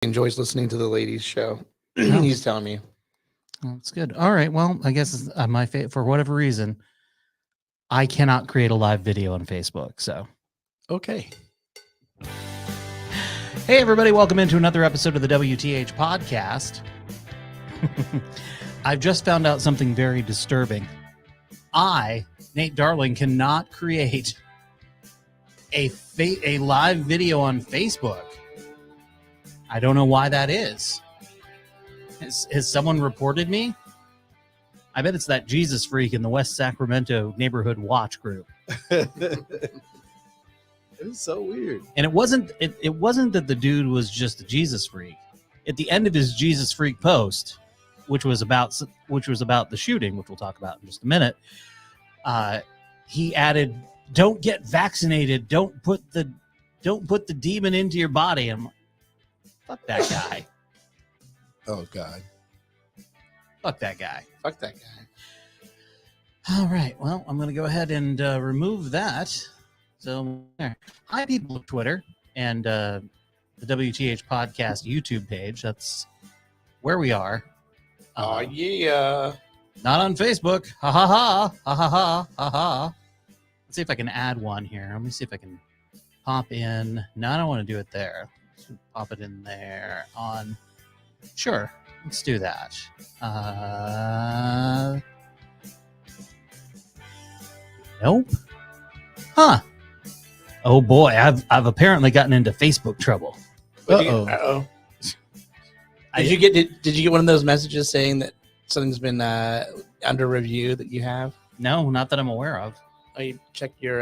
enjoys listening to the ladies' show. Oh. He's telling me. Well, that's good. All right. Well, I guess for whatever reason, I cannot create a live video on Facebook. So, Okay. hey, everybody, welcome into another episode of the WTH Podcast. I've just found out something very disturbing. I, Nate Darling, cannot create a live video on Facebook. I don't know why that is. Has someone reported me? I bet it's that Jesus freak in the West Sacramento neighborhood watch group. It was so weird. And it wasn't that the dude was just a Jesus freak. At the end of his Jesus freak post, which was about the shooting, which we'll talk about in just a minute, he added, "Don't get vaccinated. Don't put the demon into your body." And I'm like, fuck that guy. Oh God. Fuck that guy. Fuck that guy. All right. Well, I'm going to go ahead and remove that. So, there. Hi, people of Twitter and the WTH Podcast YouTube page. That's where we are. Oh, yeah. Not on Facebook. Ha ha ha. Ha ha ha. Ha ha. Let's see if I can add one here. Let me see if I can pop in. No, I don't want to do it there. Let's pop it in there on. Sure. Let's do that. Nope. Huh. Oh boy, I've apparently gotten into Facebook trouble. Uh-oh. Did you get one of those messages saying that something's been under review that you have? No, not that I'm aware of. Oh, you check your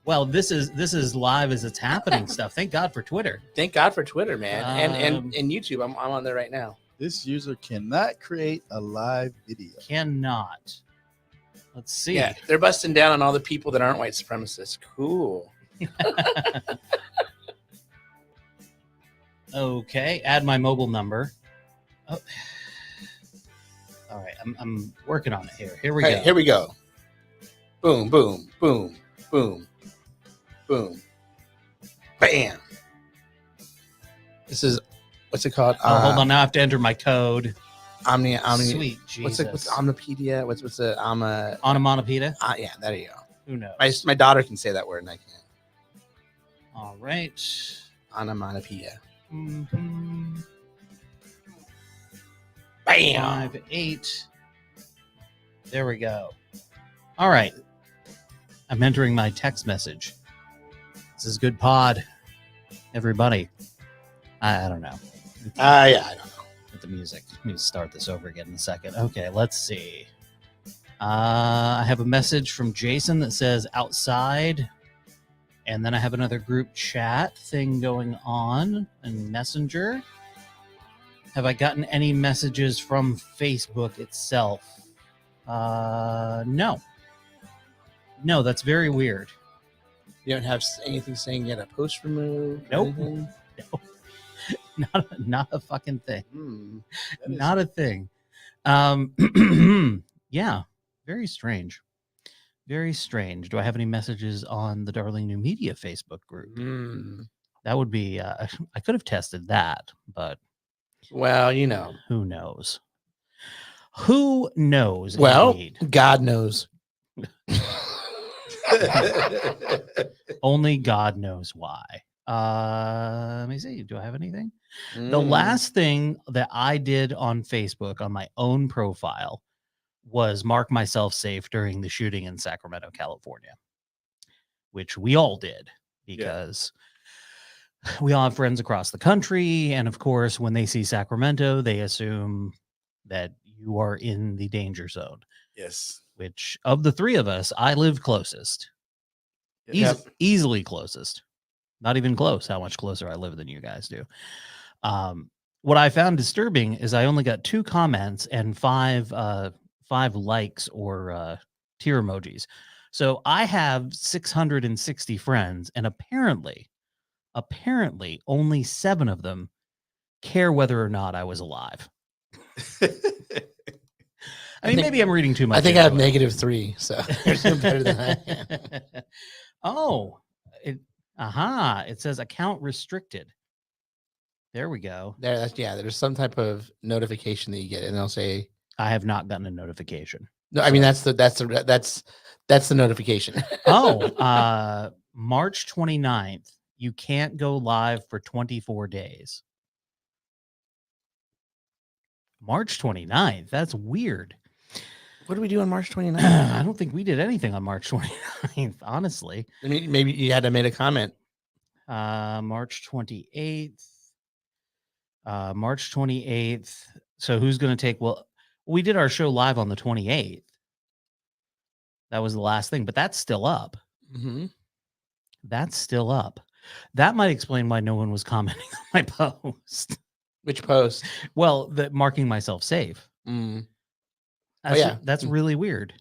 Well, this is live as it's happening stuff. Thank God for Twitter. Thank God for Twitter, man. And YouTube. I'm on there right now. This user cannot create a live video. Cannot. Let's see. Yeah, they're busting down on all the people that aren't white supremacists. Cool. Okay, add my mobile number. Oh. All right, I'm working on it here. Here we go. Here we go. Boom, boom, boom, boom, boom, bam. This is what's it called? Hold on. Now I have to enter my code. Omni. Sweet Jesus. What's Omnipedia? What's the Onomatopoeia? Yeah, there you go. Who knows? My daughter can say that word and I can't. All right. Onomatopoeia. Mm-hmm. Bam. 5-8. There we go. All right. I'm entering my text message. This is good pod, everybody. I don't know. Yeah, I don't know. With the music. Let me start this over again in a second. Okay, let's see. I have a message from Jason that says outside. And then I have another group chat thing going on in Messenger. Have I gotten any messages from Facebook itself? No. No, that's very weird. You don't have anything saying you had a post removed? Nope. No. Not a fucking thing. Not a thing. Yeah, very strange. Very strange. Do I have any messages on the Darling New Media Facebook group? That would be, I could have tested that, but. Well, you know. Who knows? Who knows? Well, indeed. God knows. Only God knows why. Let me see. Do I have anything? The last thing that I did on Facebook on my own profile was mark myself safe during the shooting in Sacramento, California, which we all did because we all have friends across the country. And of course, when they see Sacramento, they assume that you are in the danger zone. Yes. Which of the three of us, I live closest. Easily closest. Not even close how much closer I live than you guys do. What I found disturbing is I only got 2 comments and 5 likes or tear emojis. So I have 660 friends, and apparently only 7 of them care whether or not I was alive. I mean, maybe I'm reading too much. I think I have -3, so you're doing better than I am. It says account restricted. There we go. There's some type of notification that you get, and they'll say, I have not gotten a notification. "No, I mean that's the notification." Oh, March 29th. You can't go live for 24 days. March 29th. That's weird. What do we do on March 29th? I don't think we did anything on March 29th, honestly. I mean, maybe you had to make a comment. March 28th. March 28th. So who's going to take? Well, we did our show live on the 28th. That was the last thing, but that's still up. Mm-hmm. That's still up. That might explain why no one was commenting on my post. Which post? Well, marking myself safe. Mm. That's really weird.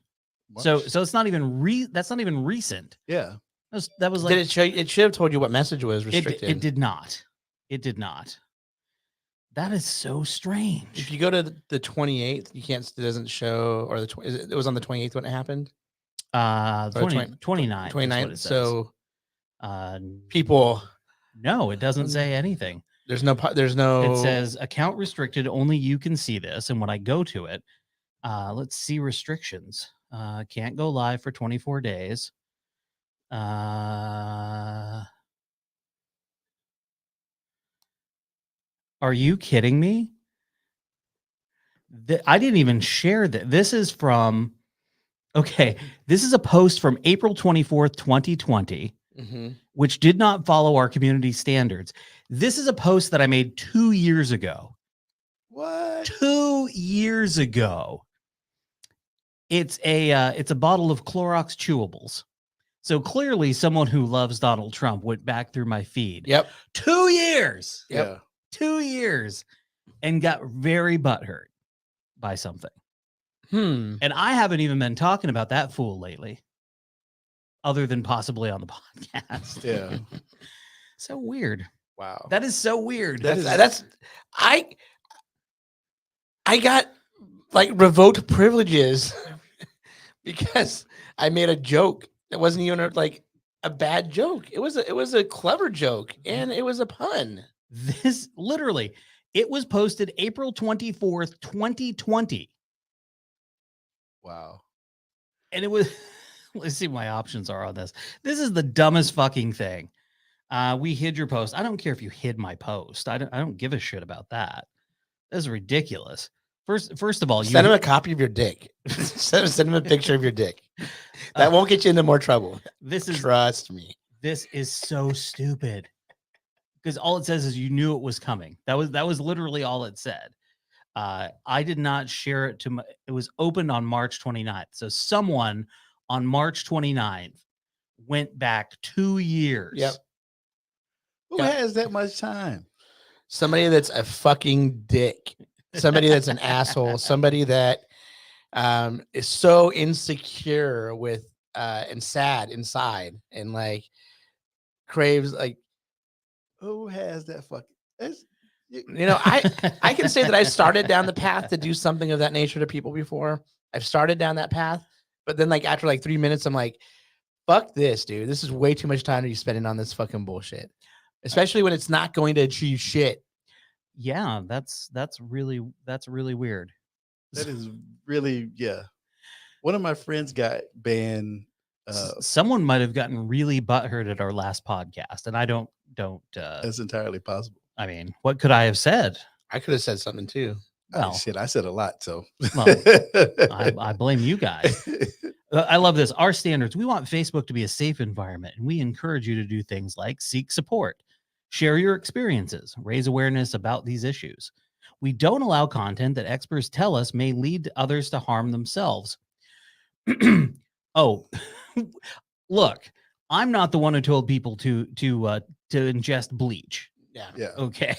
March. So it's not even that's not even recent. Yeah. That was like, did it show? It should have told you what message was restricted. It did not. It did not. That is so strange. If you go to the 28th, you can't. It doesn't show. Or it was on the 28th when it happened. 29th. 29th. So people. No, it doesn't say anything. There's no. It says account restricted. Only you can see this. And when I go to it, let's see restrictions. Can't go live for 24 days. Are you kidding me? I didn't even share that. This is from. Okay, this is a post from April 24th, 2020, which did not follow our community standards. This is a post that I made 2 years ago. What? 2 years ago. It's a bottle of Clorox chewables. So clearly someone who loves Donald Trump went back through my feed. Yep. 2 years. Yep. Yeah. 2 years. And got very butthurt by something. And I haven't even been talking about that fool lately, other than possibly on the podcast. Yeah. So weird. Wow. That is so weird. I got like revoked privileges because I made a joke that wasn't even like a bad joke. It was a clever joke and it was a pun. This literally, it was posted April 24th, 2020. Wow. And it was, let's see what my options are on this. This is the dumbest fucking thing. We hid your post. I don't care if you hid my post. I don't give a shit about that. That's ridiculous. First of all, send him a copy of your dick. send him a picture of your dick. That won't get you into more trouble. Trust me. This is so stupid. Because all it says is you knew it was coming. That was literally all it said. I did not share it it was opened on March 29th. So someone on March 29th went back 2 years. Yep. Who has that much time? Somebody that's a fucking dick. Somebody that's an asshole. Somebody that is so insecure with and sad inside and like craves like. Who has that fucking? I can say that I started down the path to do something of that nature to people before. I've started down that path, but then like after like 3 minutes, I'm like, fuck this, dude. This is way too much time to be spending on this fucking bullshit. Especially when it's not going to achieve shit. Yeah, that's really weird. That is really, yeah. One of my friends got banned. Someone might have gotten really butthurt at our last podcast, and I don't. That's entirely possible. I mean, what could I have said? I could have said something too. Well, shit, I said a lot, so well, I blame you guys. I love this. Our standards. We want Facebook to be a safe environment, and we encourage you to do things like seek support, share your experiences, raise awareness about these issues. We don't allow content that experts tell us may lead others to harm themselves. Oh, look, I'm not the one who told people to ingest bleach. Yeah. Okay.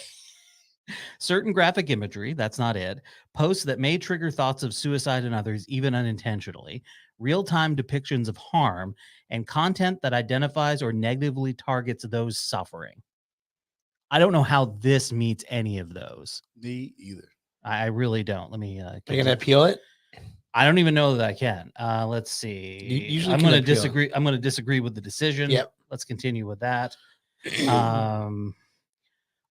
Certain graphic imagery, that's not it. Posts that may trigger thoughts of suicide in others, even unintentionally. Real-time depictions of harm, and content that identifies or negatively targets those suffering. I don't know how this meets any of those. Me either. I really don't. Let me. Are you gonna appeal it? I don't even know that I can. Let's see. I'm going to disagree. I'm going to disagree with the decision. Yep. Let's continue with that.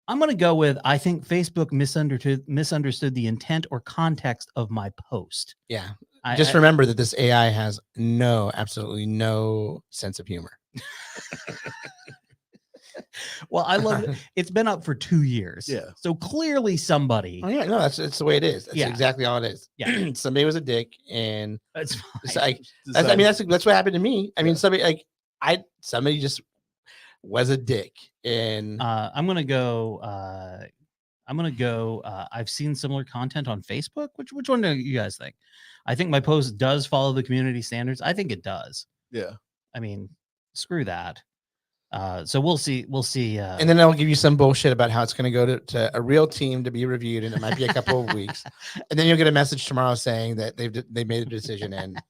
I'm going to go with, I think Facebook misunderstood the intent or context of my post. Yeah. Just remember that this AI has absolutely no sense of humor. Well, I love it. It's been up for 2 years. Yeah. So clearly somebody. Oh yeah, no, it's the way it is. That's Yeah. exactly all it is. Yeah. Somebody was a dick, and That's it's fine. like that's what happened to me. I mean, somebody just was a dick, and I'm gonna go. I've seen similar content on Facebook. Which one do you guys think? I think my post does follow the community standards. I think it does. Yeah. I mean, screw that. So we'll see. We'll see. And then I'll give you some bullshit about how it's going to go to a real team to be reviewed, and it might be a couple of weeks. And then you'll get a message tomorrow saying that they made a decision, and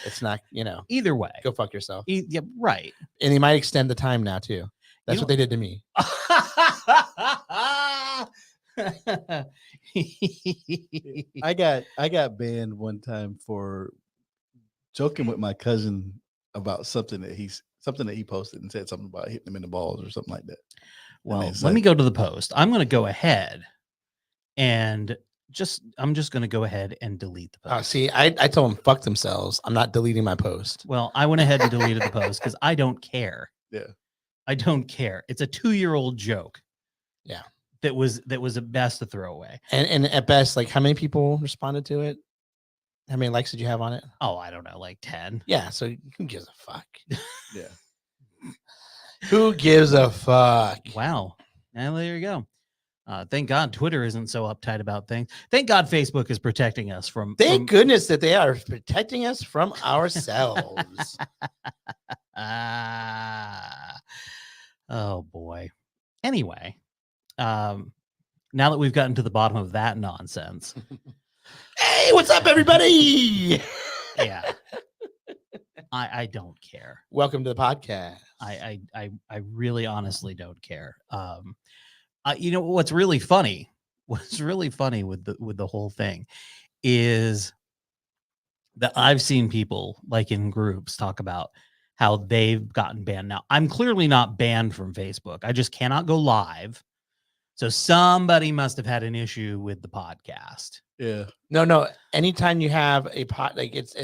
it's not, either way. go fuck yourself. Yeah, right. And they might extend the time now too. That's what they did to me. I got banned one time for joking with my cousin about something that he posted and said something about hitting him in the balls or something like that. Well, let me go to the post. I'm going to go ahead and I'm just going to go ahead and delete the post. See, I told them fuck themselves. I'm not deleting my post. Well, I went ahead and deleted the post because I don't care. Yeah. I don't care. It's a 2-year-old joke. Yeah. That was at best a throwaway. And at best, like, how many people responded to it? How many likes did you have on it? Oh, I don't know, like 10. Yeah. So who gives a fuck? Yeah. Who gives a fuck? Wow. And there you go. Thank God Twitter isn't so uptight about things. Thank God Facebook is protecting us from. Thank goodness that they are protecting us from ourselves. Oh boy. Anyway, now that we've gotten to the bottom of that nonsense. Hey, what's up, everybody? Yeah. I don't care. Welcome to the podcast. I really honestly don't care. You know what's really funny? What's really funny with the whole thing is that I've seen people like in groups talk about how they've gotten banned. Now, I'm clearly not banned from Facebook. I just cannot go live. So somebody must have had an issue with the podcast. Yeah. No. Anytime you have a like it's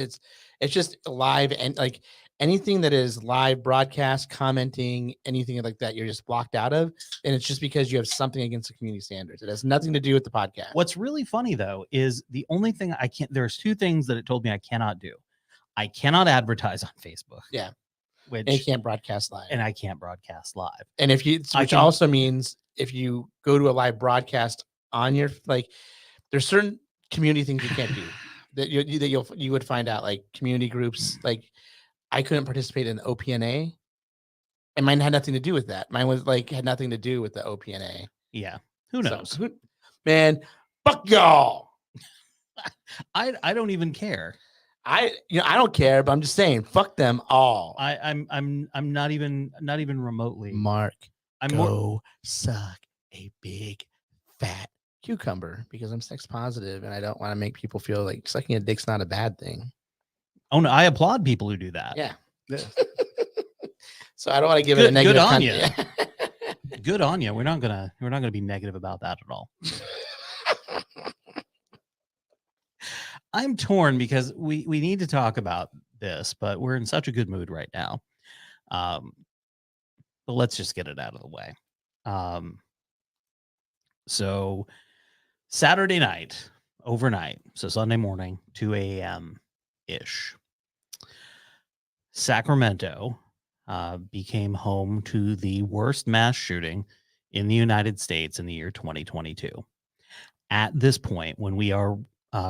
just live, and like anything that is live broadcast, commenting, anything like that, you're just blocked out of. And it's just because you have something against the community standards. It has nothing to do with the podcast. What's really funny though, is the only thing I can't, there's 2 things that it told me I cannot do. I cannot advertise on Facebook. Yeah. Which and you can't broadcast live. And I can't broadcast live. And which also means if you go to a live broadcast on your, like, there's certain community things you can't do that you would find out, like community groups. Like, I couldn't participate in the OPNA, and mine had nothing to do with that. Mine was had nothing to do with the OPNA. Yeah. Who knows? So, man, fuck y'all. I don't even care. I don't care, but I'm just saying, fuck them all. I'm not even remotely. Mark, I'm go suck a big fat cucumber, because I'm sex positive and I don't want to make people feel like sucking a dick's not a bad thing. Oh no, I applaud people who do that. Yeah. So I don't want to give it a negative. Good on you. Good on you. We're not gonna be negative about that at all. I'm torn because we need to talk about this, but we're in such a good mood right now. But let's just get it out of the way. So Saturday night, overnight, so Sunday morning, 2 a.m. ish, Sacramento became home to the worst mass shooting in the United States in the year 2022. At this point, when we are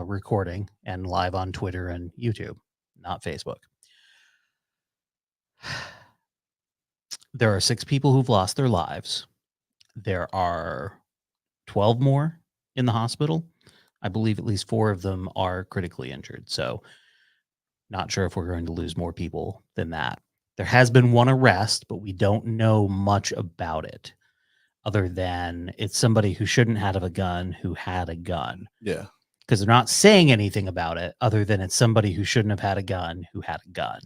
recording and live on Twitter and YouTube, not Facebook, there are 6 people who've lost their lives. There are 12 more in the hospital. I believe at least 4 of them are critically injured. So not sure if we're going to lose more people than that. There has been 1 arrest, but we don't know much about it other than it's somebody who shouldn't have a gun who had a gun. Yeah. Because they're not saying anything about it other than it's somebody who shouldn't have had a gun who had a gun.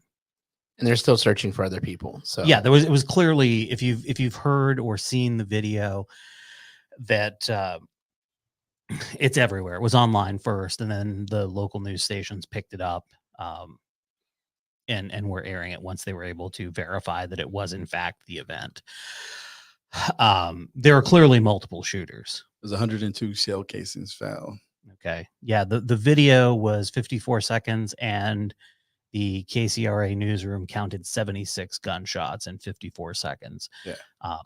And they're still searching for other people. So yeah, it was clearly, if you've heard or seen the video, that it's everywhere. It was online first, and then the local news stations picked it up, and were airing it once they were able to verify that it was in fact the event. There are clearly multiple shooters. There's 102 shell casings found. Okay. Yeah. The video was 54 seconds, and the KCRA newsroom counted 76 gunshots in 54 seconds. Yeah.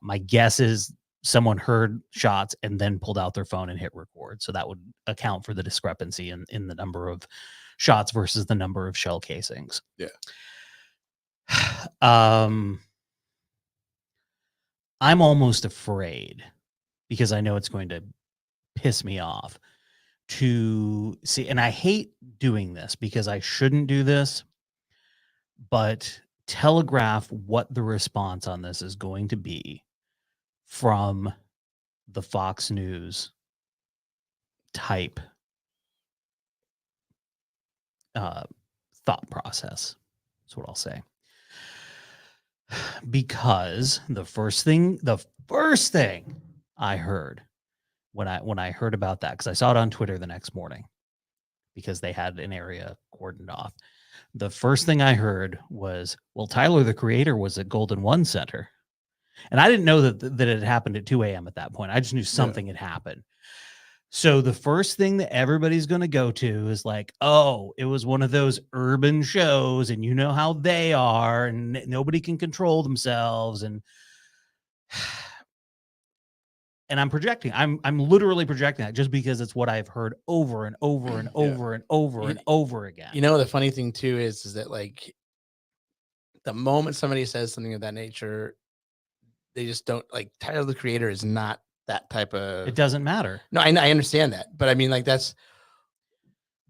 My guess is someone heard shots and then pulled out their phone and hit record. So that would account for the discrepancy in the number of shots versus the number of shell casings. Yeah. I'm almost afraid, because I know it's going to piss me off, to see, and I hate doing this because I shouldn't do this, but telegraph what the response on this is going to be from the Fox News type thought process. That's what I'll say. Because the first thing I heard when I heard about that, because I saw it on Twitter the next morning, because they had an area cordoned off. The first thing I heard was, well, Tyler, the Creator, was at Golden One Center. And I didn't know that it had happened at 2 a.m. at that point. I just knew something had happened. So the first thing that everybody's going to go to is like, oh, it was one of those urban shows, and you know how they are, and nobody can control themselves. And I'm projecting. I'm literally projecting that just because it's what I've heard over and over and over and over and over again. You know, the funny thing too is that like the moment somebody says something of that nature, they just don't, like, Tyler, the Creator is not that type of. It doesn't matter. No, I understand that, but I mean, like, that's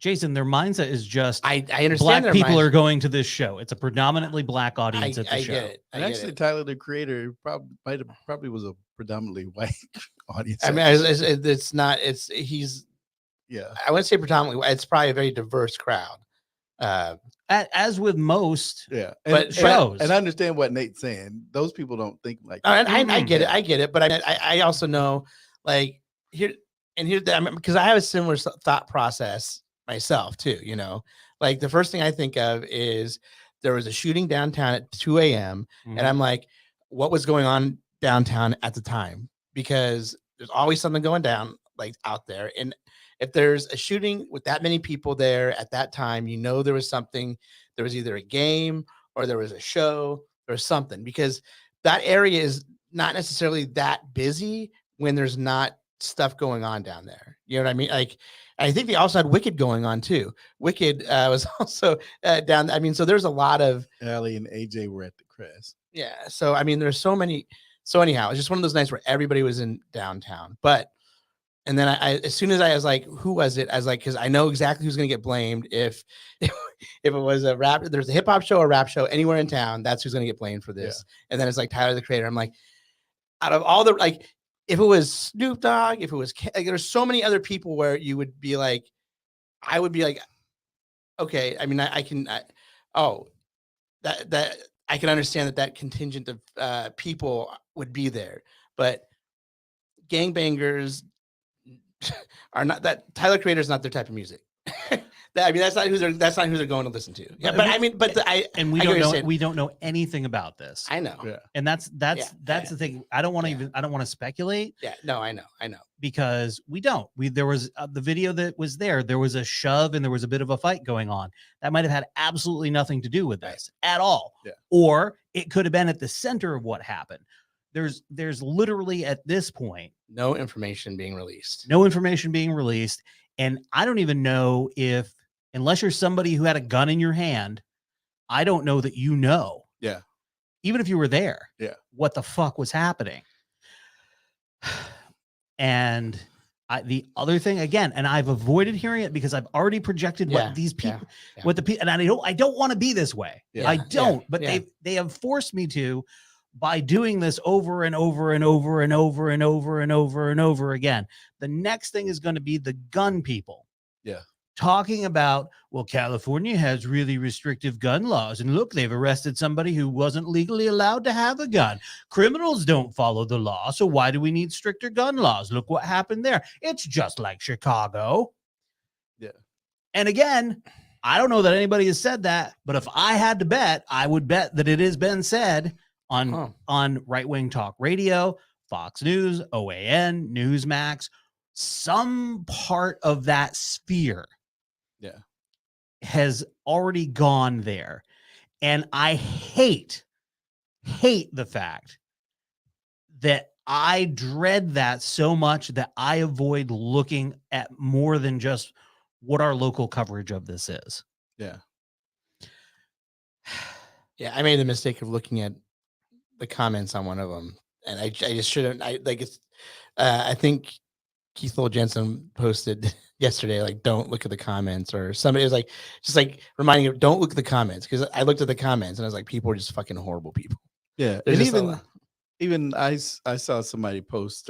Jason. Their mindset is just I understand. Black people are going to this show. It's a predominantly Black audience at the I show. get it. And actually, Tyler, the Creator, probably was a predominantly white audience. I mean, it's not. He's. Yeah. I wouldn't say predominantly white. It's probably a very diverse crowd. As with most, but shows. And I understand what Nate's saying. Those people don't think like that. I get it. I get it. But I also know, like, here's because I have a similar thought process myself too. You know, like the first thing I think of is there was a shooting downtown at 2 a.m. And I'm like, what was going on downtown at the time? Because there's always something going down, like, out there. And if there's a shooting with that many people there at that time, you know, there was something, there was either a game or there was a show or something, because that area is not necessarily that busy when there's not stuff going on down there. You know what I mean? Like, I think they also had Wicked going on too. Wicked was also down. I mean, so there's a lot of. Allie and AJ were at the Crest. Yeah. So, I mean, there's so many. So anyhow, it's just one of those nights where everybody was in downtown. But, and then I as soon as I was like, who was it? I was like, because I know exactly who's going to get blamed if it was a rap. There's a hip hop show or rap show anywhere in town. That's who's going to get blamed for this. Yeah. And then it's like Tyler, the Creator. I'm like, out of all the, like, if it was Snoop Dogg, if it was, like, there's so many other people where you would be like, I would be like, okay, I mean, that I can understand that contingent of people would be there, but gangbangers are not that. Tyler Creator is not their type of music. I mean, that's not who they're going to listen to. Yeah, but I mean, we don't know anything about this. I know. Yeah. And that's the thing. I don't want to speculate. Yeah, no, I know. Because we don't. There was the video that was there. There was a shove and there was a bit of a fight going on. That might have had absolutely nothing to do with this at all. Yeah. Or it could have been at the center of what happened. There's literally at this point no information being released. And I don't even know if, unless you're somebody who had a gun in your hand, I don't know that you know. Yeah. Even if you were there. Yeah. What the fuck was happening? And the other thing, again, and I've avoided hearing it because I've already projected what these people, what the people, and I don't want to be this way. Yeah. I don't, but they have forced me to by doing this over and over and over and over and over and over and over again. The next thing is going to be the gun people. Yeah. talking about, well, California has really restrictive gun laws. And look, they've arrested somebody who wasn't legally allowed to have a gun. Criminals don't follow the law. So why do we need stricter gun laws? Look what happened there. It's just like Chicago. Yeah. And again, I don't know that anybody has said that, but if I had to bet, I would bet that it has been said on right-wing talk radio, Fox News, OAN, Newsmax, some part of that sphere has already gone there. And I hate the fact that I dread that so much that I avoid looking at more than just what our local coverage of this is. Yeah. Yeah, I made the mistake of looking at the comments on one of them, and I just shouldn't. I think Keith Lowell Jensen posted yesterday, like, don't look at the comments, or somebody was like, just like reminding you, don't look at the comments, because I looked at the comments and I was like, people are just fucking horrible people. Yeah, They're and just even I saw somebody post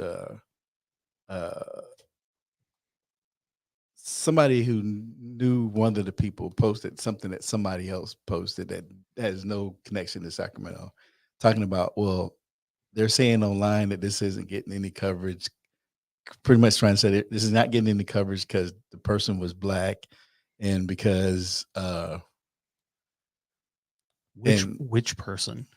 somebody who knew one of the people posted something that somebody else posted that has no connection to Sacramento, talking about, well, they're saying online that this isn't getting any coverage, pretty much trying to say that this is not getting any coverage because the person was black and because which person?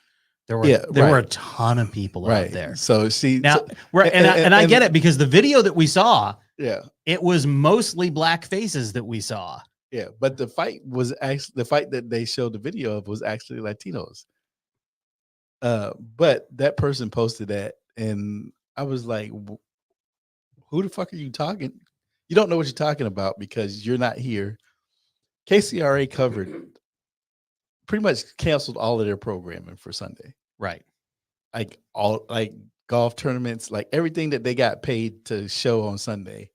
There were a ton of people out there. So see now, I get it, because the video that we saw, it was mostly black faces that we saw. Yeah, but the fight that they showed the video of was actually Latinos. But that person posted that, and I was like, who the fuck are you talking? You don't know what you're talking about because you're not here. KCRA covered, pretty much canceled all of their programming for Sunday. Right. Like golf tournaments, like everything that they got paid to show on Sunday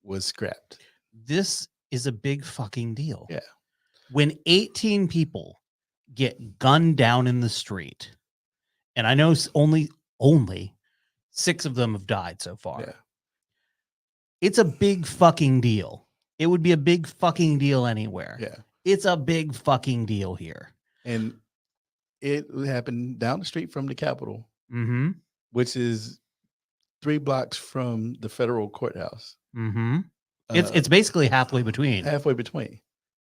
was scrapped. This is a big fucking deal. Yeah. When 18 people get gunned down in the street, and I know only 6 of them have died so far. Yeah. It's a big fucking deal. It would be a big fucking deal anywhere. Yeah. It's a big fucking deal here. And it happened down the street from the Capitol, which is 3 blocks from the federal courthouse. It's basically halfway between.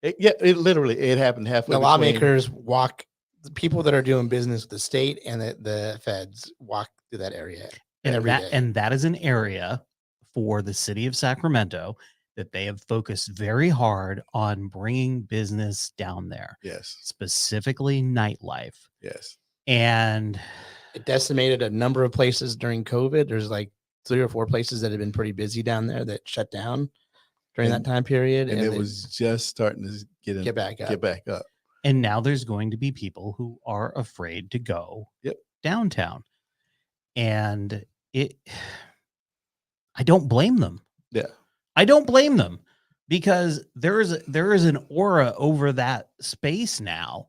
It literally happened halfway. The lawmakers walk. The people that are doing business with the state and the feds walk through that area every day. And that is an area for the city of Sacramento that they have focused very hard on bringing business down there. Yes. Specifically nightlife. Yes. And it decimated a number of places during COVID. There's like 3 or 4 places that have been pretty busy down there that shut down during that time period. And it was just starting to get back up. And now there's going to be people who are afraid to go downtown. And I don't blame them. Yeah. I don't blame them, because there is an aura over that space now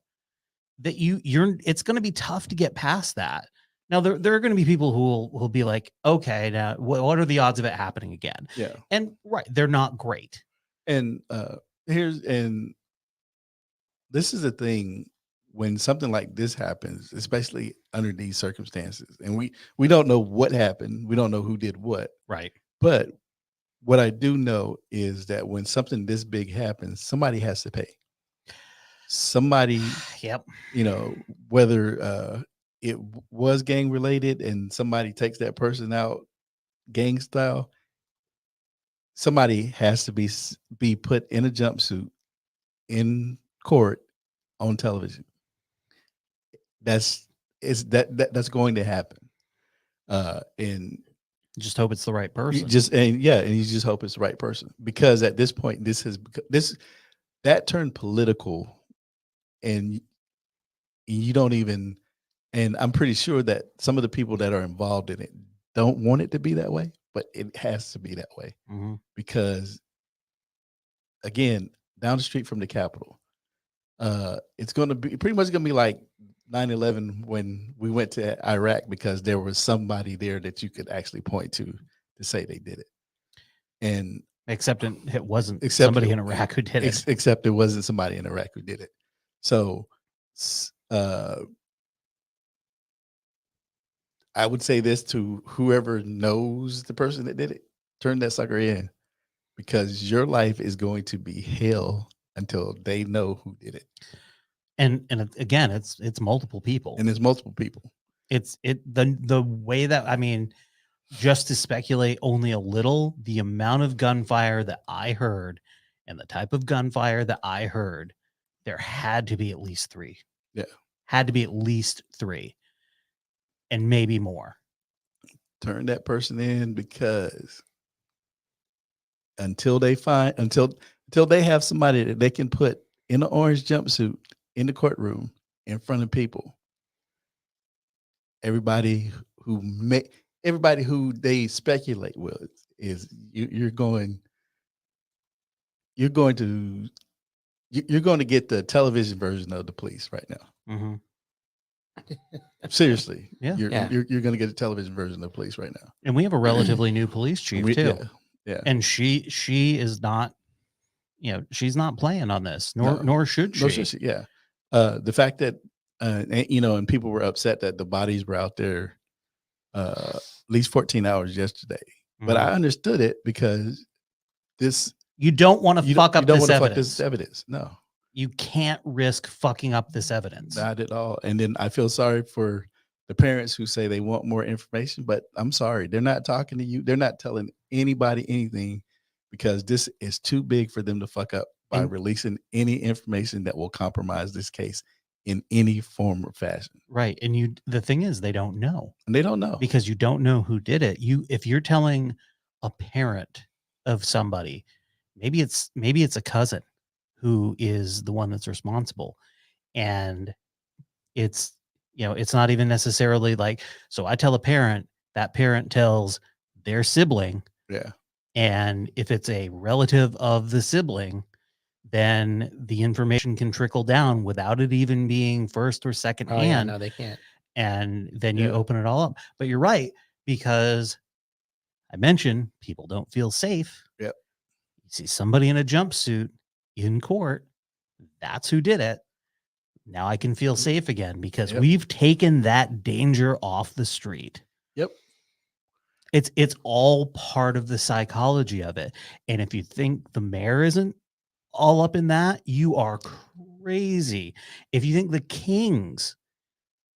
that it's going to be tough to get past that. Now there are going to be people who will be like, okay, now what are the odds of it happening again? Yeah. And they're not great. And this is the thing, when something like this happens, especially under these circumstances, and we don't know what happened. We don't know who did what. Right. But what I do know is that when something this big happens, somebody has to pay. Somebody, whether it was gang related and somebody takes that person out gang style, somebody has to be put in a jumpsuit in court on television. That's going to happen. And just hope it's the right person. You just hope it's the right person, because at this point, that turned political, and you don't even. And I'm pretty sure that some of the people that are involved in it don't want it to be that way, but it has to be that way because, again, down the street from the Capitol, it's going to be pretty much going to be like 9/11 when we went to Iraq, because there was somebody there that you could actually point to say they did it. And Except it wasn't Except somebody it- in Iraq who did it. Except it wasn't somebody in Iraq who did it. So, I would say this to whoever knows the person that did it: turn that sucker in, because your life is going to be hell until they know who did it. And again, it's multiple people. And there's multiple people. The way that, I mean, just to speculate only a little, the amount of gunfire that I heard and the type of gunfire that I heard, there had to be at least 3. Yeah. Had to be at least 3. And maybe more. Turn that person in, because until they have somebody that they can put in an orange jumpsuit in the courtroom in front of people, everybody who they speculate with is you're going to get the television version of the police right now. Mm-hmm. Seriously, Yeah. you're going to get a television version of the police right now. And we have a relatively new police chief too. Yeah. And she is not, she's not playing on this, nor should she. Yeah. The fact that and people were upset that the bodies were out there at least 14 hours yesterday. But I understood it, because you don't want to fuck up this evidence. No. You can't risk fucking up this evidence. Not at all. And then I feel sorry for the parents who say they want more information, but I'm sorry, they're not talking to you. They're not telling anybody anything, because this is too big for them to fuck up by releasing any information that will compromise this case in any form or fashion. Right. And the thing is, they don't know. And they don't know, because you don't know who did it. If you're telling a parent of somebody, maybe it's a cousin who is the one that's responsible, and it's not even necessarily like, so I tell a parent, that parent tells their sibling. Yeah. And if it's a relative of the sibling, then the information can trickle down without it even being first or second hand. Yeah, no, they can't. And then you open it all up. But you're right, because I mentioned people don't feel safe. Yep. You see somebody in a jumpsuit in court, that's who did it. Now I can feel safe again, because we've taken that danger off the street. Yep. It's all part of the psychology of it. And if you think the mayor isn't all up in that, you are crazy. If you think the Kings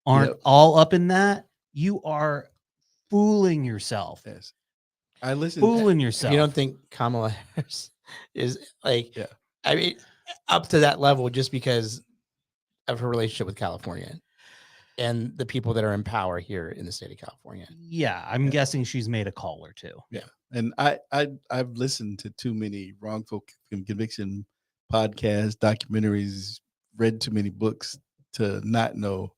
aren't all up in that, you are fooling yourself. Yes. I listen. Fooling yourself. You don't think Kamala Harris is like, I mean, up to that level just because of her relationship with California and the people that are in power here in the state of California? Yeah, I'm guessing she's made a call or two. Yeah. And I've listened to too many wrongful conviction podcasts, documentaries, read too many books to not know,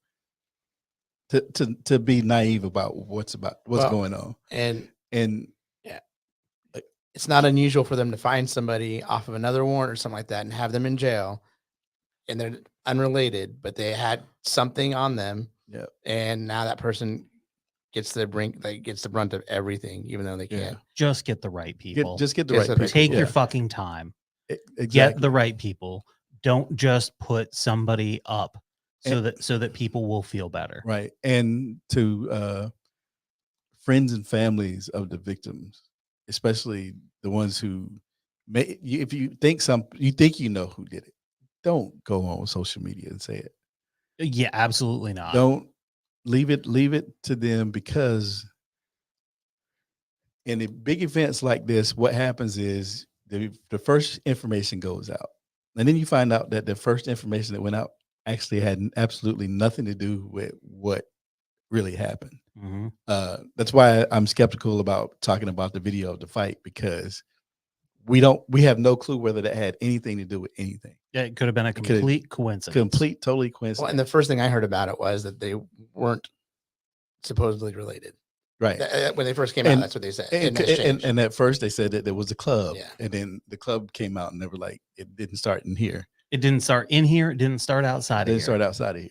to be naive about what's going on. And yeah, it's not unusual for them to find somebody off of another warrant or something like that and have them in jail, and they're unrelated, but they had something on them. Yeah. And now that person gets the brunt of everything, even though they can't. Just get the right people. Get the right people. Take your fucking time. Exactly. Get the right people. Don't just put somebody up so that people will feel better. Right. And to friends and families of the victims, especially the ones who if you think you know who did it, don't go on social media and say it. Yeah, absolutely not. Don't leave it to them, because in the big events like this, what happens is the first information goes out, and then you find out that the first information that went out actually had absolutely nothing to do with what really happened. Mm-hmm. That's why I'm skeptical about talking about the video of the fight, because we have no clue whether that had anything to do with anything. Yeah, it could have been a complete coincidence. Totally coincidence. Well, and the first thing I heard about it was that they weren't supposedly related. Right. When they first came out, that's what they said. And at first they said that there was a club, yeah. And then the club came out and they were like, it didn't start in here. It didn't start in here. It didn't start outside of here. It didn't start outside of here.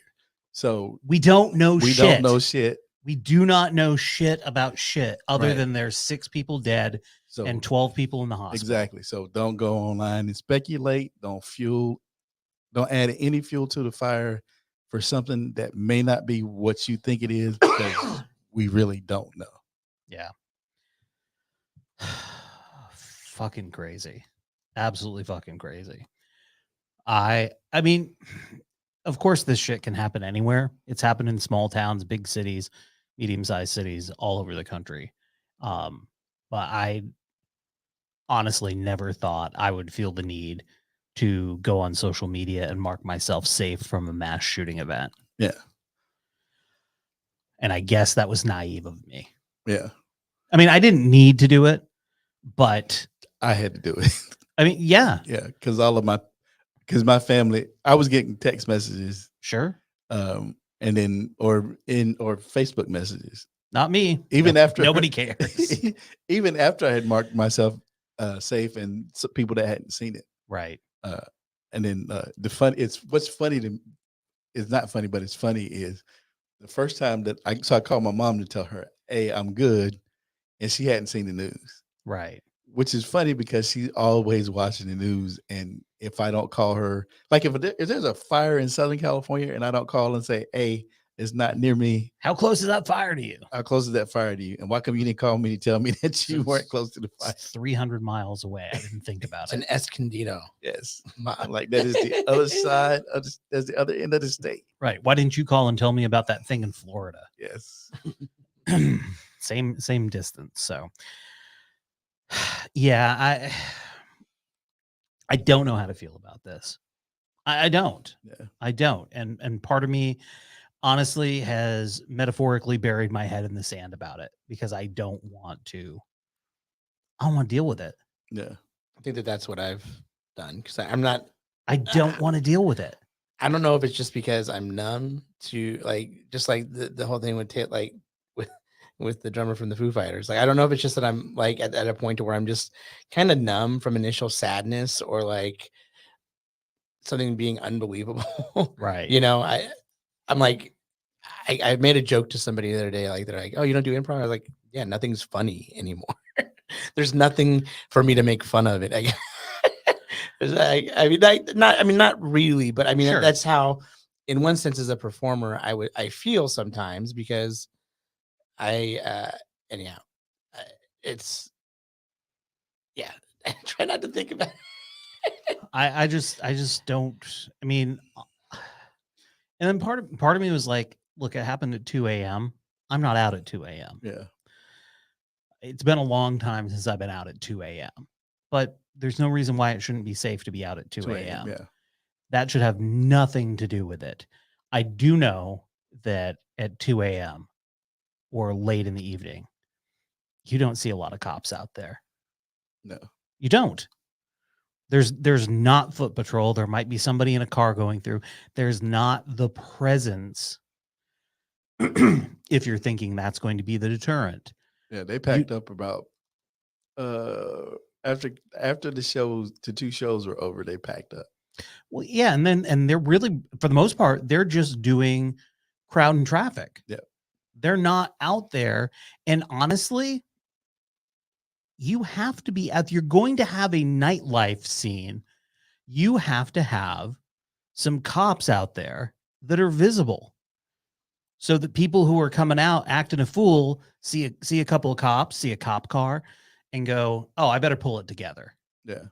So we don't know shit. Don't know shit. We do not know shit about shit other than there's 6 people dead So and 12 people in the hospital. exactly. So don't go online and speculate. Don't add any fuel to the fire for something that may not be what you think it is, because we really don't know. Yeah. Fucking crazy. Absolutely fucking crazy. I mean, of course this shit can happen anywhere. It's happened in small towns, big cities, medium-sized cities all over the country. But I honestly never thought I would feel the need to go on social media and mark myself safe from a mass shooting event. Yeah. And I guess that was naive of me. Yeah. I mean, I didn't need to do it, but I had to do it. I mean, yeah. Yeah. Because my family, I was getting text messages, Sure. and then or Facebook messages. Not me. Even after nobody cares. Even after I had marked myself safe, and some people that hadn't seen it. Right. And then what's funny to it's not funny, but it's funny is the first time that I called my mom to tell her, hey, I'm good. And she hadn't seen the news. Right. Which is funny because she's always watching the news. And if I don't call her, like if there's a fire in Southern California and I don't call and say, hey, it's not near me. How close is that fire to you? How close is that fire to you? And why come you didn't call me to tell me that you weren't close to the fire? It's 300 miles away. I didn't think about It's it. an Escondido. Yes. I'm like, that is the other side of that's the other end of the state. Right. Why didn't you call and tell me about that thing in Florida? Yes. Same distance. So yeah, I don't know how to feel about this. I don't. Yeah. I don't. And part of me honestly has metaphorically buried my head in the sand about it because I don't want to deal with it. Yeah. I think that's what I've done because I'm not. I don't want to deal with it. I don't know if it's just because I'm numb to just like the whole thing with with the drummer from the Foo Fighters. Like, I don't know if it's just that I'm like at a point to where I'm just kind of numb from initial sadness or like something being unbelievable. Right. You know, I'm like, I made a joke to somebody the other day, like they're like, oh, you don't do improv? I was like, yeah, nothing's funny anymore. There's nothing for me to make fun of it. Not really, but I mean, Sure. That's how, in one sense, as a performer, I feel sometimes because anyhow, it's, yeah, I try not to think about it. I just don't, I mean, and then part of me was like, look, it happened at 2 a.m. I'm not out at 2 a.m. Yeah. It's been a long time since I've been out at 2 a.m. But there's no reason why it shouldn't be safe to be out at 2 a.m. Yeah. That should have nothing to do with it. I do know that at 2 a.m. or late in the evening, you don't see a lot of cops out there. No. You don't. There's not foot patrol. There might be somebody in a car going through. There's not the presence. If you're thinking that's going to be the deterrent. Yeah, they packed up about after the 2 shows were over, they packed up. Well, yeah, and they're really, for the most part, they're just doing crowd and traffic. Yeah. They're not out there. And honestly, you have to be you're going to have a nightlife scene. You have to have some cops out there that are visible. So that people who are coming out acting a fool see a couple of cops, see a cop car, and go, "Oh, I better pull it together." Yeah,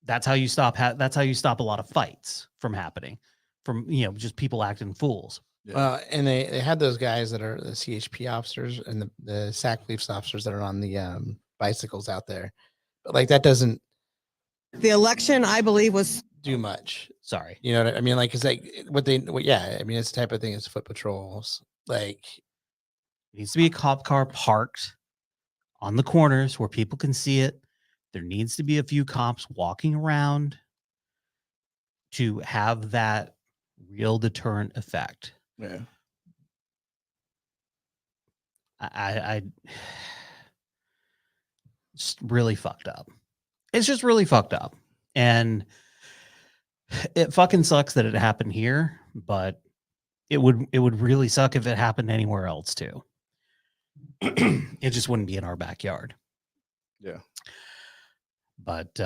that's how you stop. That's how you stop a lot of fights from happening, from just people acting fools. yeah. Well, and they had those guys that are the CHP officers and the SAC police officers that are on the bicycles out there, but like that doesn't. The election, I believe, was do much. Sorry. You know what I mean? Like, cause like yeah, I mean, it's the type of thing as foot patrols. Like, it needs to be a cop car parked on the corners where people can see it. There needs to be a few cops walking around to have that real deterrent effect. Yeah. I just really fucked up. It's just really fucked up. And it fucking sucks that it happened here, but it would really suck if it happened anywhere else too. It just wouldn't be in our backyard. Yeah. But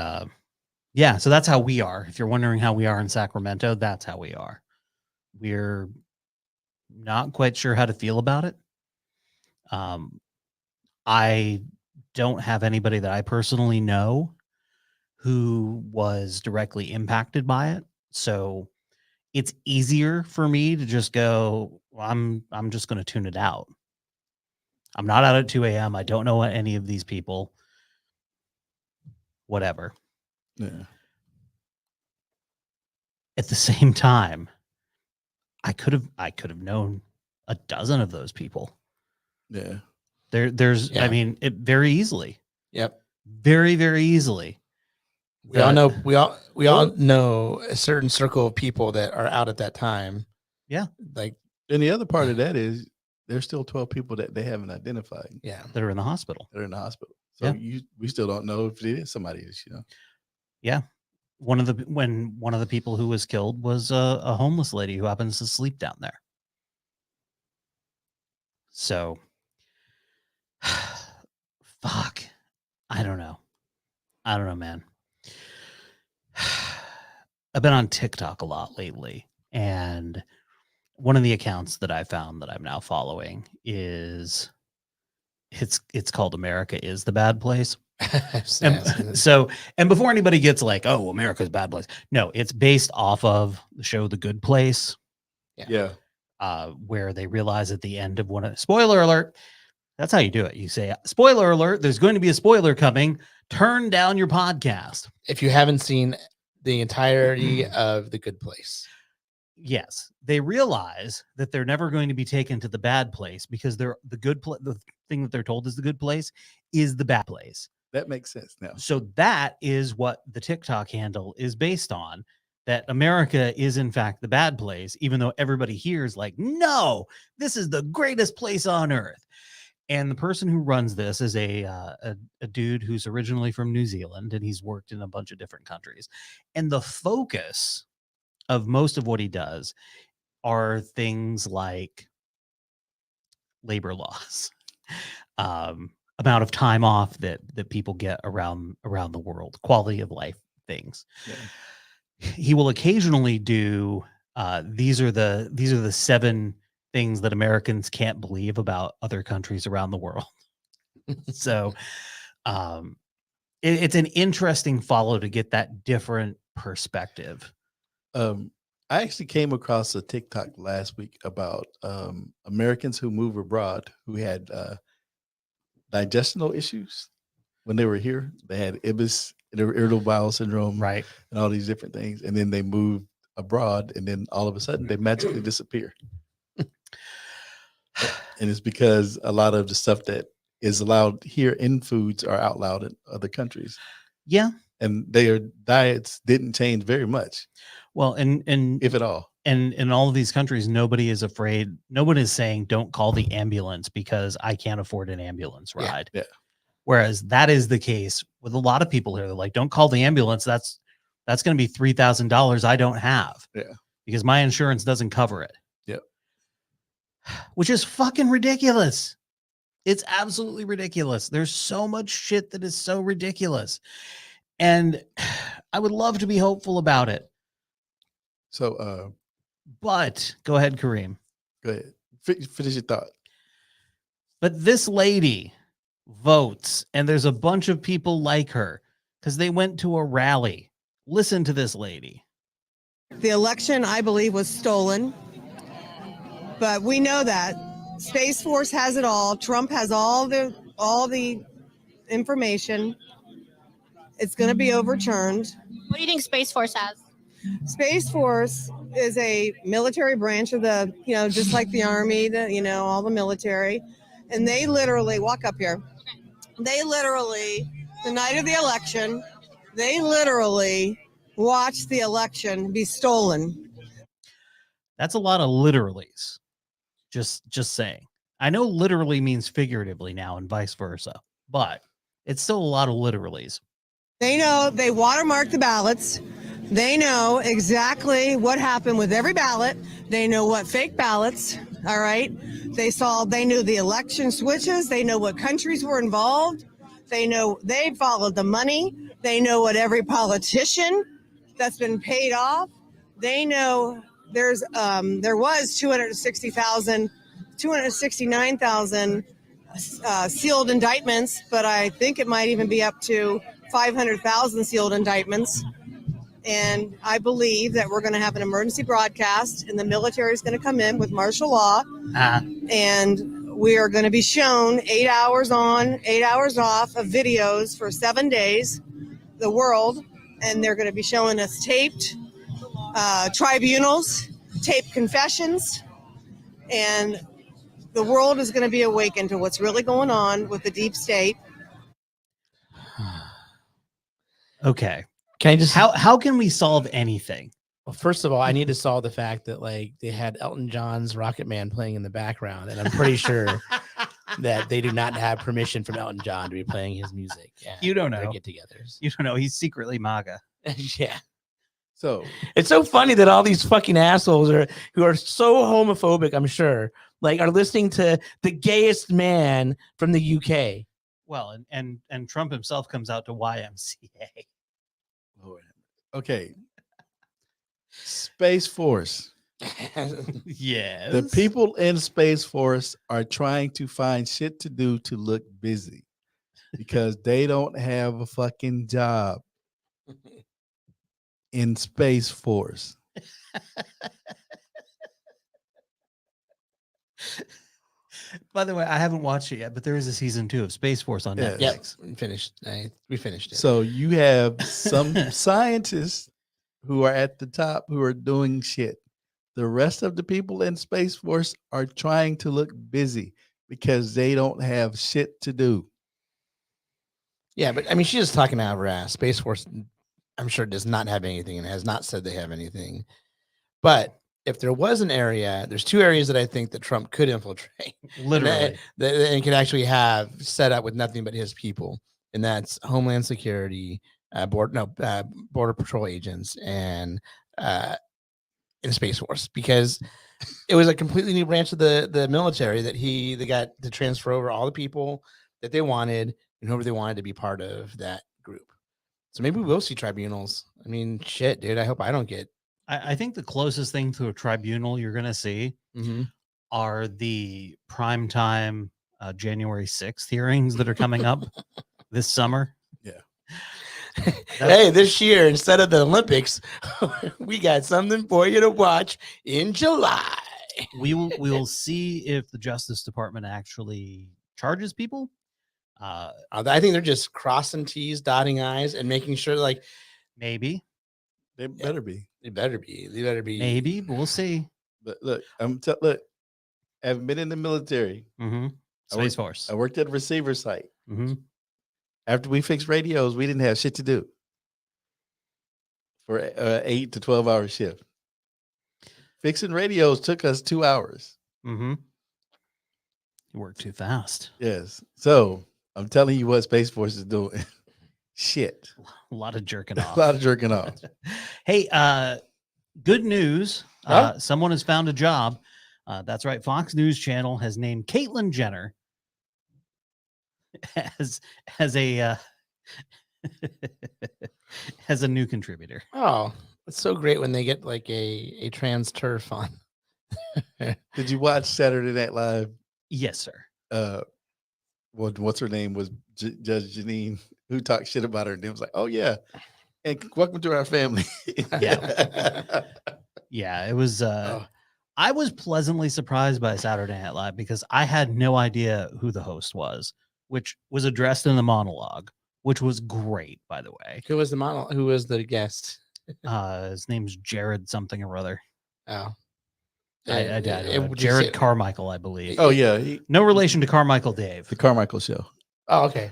yeah, so that's how we are. If you're wondering how we are in Sacramento, that's how we are. We're not quite sure how to feel about it. I don't have anybody that I personally know who was directly impacted by it. So it's easier for me to just go, well, I'm just going to tune it out. I'm not out at 2 a.m. I don't know any of these people. Whatever. Yeah. At the same time, I could have known a dozen of those people. Yeah. There's Yeah. I mean, it very easily. Yep. Very, very easily. We all know a certain circle of people that are out at that time. Yeah. Like, And the other part of that is there's still 12 people that they haven't identified yeah. That are in the hospital. that are in the hospital. So we still don't know if it is somebody else, you know. Yeah. One of the people who was killed was a homeless lady who happens to sleep down there. So fuck. I don't know, man. I've been on TikTok a lot lately, and one of the accounts that I found that I'm now following is it's called America is the Bad Place. And so, and before anybody gets like, oh, America's a bad place. No, it's based off of the show The Good Place. Yeah. Where they realize at the end of spoiler alert. That's how you do it. You say, spoiler alert, there's going to be a spoiler coming. Turn down your podcast. If you haven't seen the entirety of The Good Place. Yes. They realize that they're never going to be taken to the bad place because the thing that they're told is the good place is the bad place. That makes sense now. So that is what the TikTok handle is based on, that America is in fact the bad place, even though everybody here is like, no, this is the greatest place on earth. And the person who runs this is a dude who's originally from New Zealand, and he's worked in a bunch of different countries. And the focus of most of what he does are things like labor laws, amount of time off that people get around the world, quality of life things. Yeah. He will occasionally do these are the 7 things that Americans can't believe about other countries around the world. So it's an interesting follow to get that different perspective. I actually came across a TikTok last week about Americans who move abroad who had digestional issues when they were here. They had IBS, irritable bowel syndrome, right, and all these different things. And then they moved abroad, and then all of a sudden they magically disappear. And it's because a lot of the stuff that is allowed here in foods are outlawed in other countries. Yeah. And their diets didn't change very much. Well, and if at all. And in all of these countries, nobody is afraid. No one is saying don't call the ambulance because I can't afford an ambulance ride. Yeah. Whereas that is the case with a lot of people here. They're like, don't call the ambulance. That's going to be $3,000 I don't have. Yeah. Because my insurance doesn't cover it. Yep. Which is fucking ridiculous. It's absolutely ridiculous. There's so much shit that is so ridiculous. And I would love to be hopeful about it. So, but go ahead, Kareem. Go ahead. Finish your thought. But this lady votes, and there's a bunch of people like her because they went to a rally. Listen to this lady. The election, I believe, was stolen. But we know that Space Force has it all. Trump has all the information. It's going to be overturned. What do you think Space Force has? Space Force is a military branch of the, just like the Army, all the military. And they literally, walk up here. They literally, the night of the election, they literally watched the election be stolen. That's a lot of literallys. Just saying. I know literally means figuratively now and vice versa, but it's still a lot of literallys. They know, they watermark the ballots. They know exactly what happened with every ballot. They know what fake ballots, all right? They knew the election switches. They know what countries were involved. They know they followed the money. They know what every politician that's been paid off. They know there was 269,000 sealed indictments, but I think it might even be up to 500,000 sealed indictments. And I believe that we're going to have an emergency broadcast, and the military is going to come in with martial law, and we are going to be shown 8 hours on, 8 hours off of videos for 7 days, the world, and they're going to be showing us taped tribunals, taped confessions, and the world is going to be awakened to what's really going on with the deep state. Okay. Can I just How can we solve anything? Well, first of all, I need to solve the fact that like they had Elton John's Rocket Man playing in the background, and I'm pretty sure that they do not have permission from Elton John to be playing his music. You don't their know. get-togethers. You don't know. He's secretly MAGA. Yeah, So it's so funny that all these fucking assholes who are so homophobic, I'm sure, like are listening to the gayest man from the UK. Well, and Trump himself comes out to YMCA. Lord. Okay. Space Force. Yes. The people in Space Force are trying to find shit to do to look busy because they don't have a fucking job in Space Force. By the way, I haven't watched it yet, but there is a season 2 of Space Force on Yeah. Netflix. Yep, we finished it. So you have some scientists who are at the top who are doing shit. The rest of the people in Space Force are trying to look busy because they don't have shit to do. Yeah, but I mean, she's just talking out of her ass. Space Force, I'm sure, does not have anything and has not said they have anything. But if there was an area, there's 2 areas that I think that Trump could infiltrate. Literally. And could actually have set up with nothing but his people. And that's Homeland Security, Border Patrol agents, and in Space Force, because it was a completely new branch of the military that they got to transfer over all the people that they wanted and whoever they wanted to be part of that group. So maybe we will see tribunals. I mean, shit, dude. I hope I don't get. I think the closest thing to a tribunal you're going to see are the primetime January 6th hearings that are coming up this summer. Yeah. Hey, this year, instead of the Olympics, we got something for you to watch in July. We will see if the Justice Department actually charges people. I think they're just crossing T's, dotting I's, and making sure, like, Maybe, They better be. they better be. maybe, but we'll see. But look, look, I've been in the military. Mm-hmm. Space Force. I worked at a receiver site. Mm-hmm. After we fixed radios, we didn't have shit to do for 8 to 12 hour shift. Fixing radios took us 2 hours. Mm-hmm. You work too fast. Yes. So I'm telling you what Space Force is doing. Shit. A lot of jerking A off. lot of jerking off. Hey, good news. Huh? Someone has found a job. That's right. Fox News Channel has named Caitlyn Jenner as a as a new contributor. Oh, it's so great when they get like a trans turf on. Did you watch Saturday Night Live? Yes, sir. What's her name was Judge Janine, who talked shit about her, and it was like, oh yeah, and welcome to our family. Yeah, it was. Oh. I was pleasantly surprised by Saturday Night Live because I had no idea who the host was, which was addressed in the monologue, which was great, by the way. Who was the model? Who was the guest? His name's Jared something or other. Oh, I would you Jared say- Carmichael, I believe. Oh yeah, No relation to Carmichael Dave. the Carmichael Show. Oh, okay.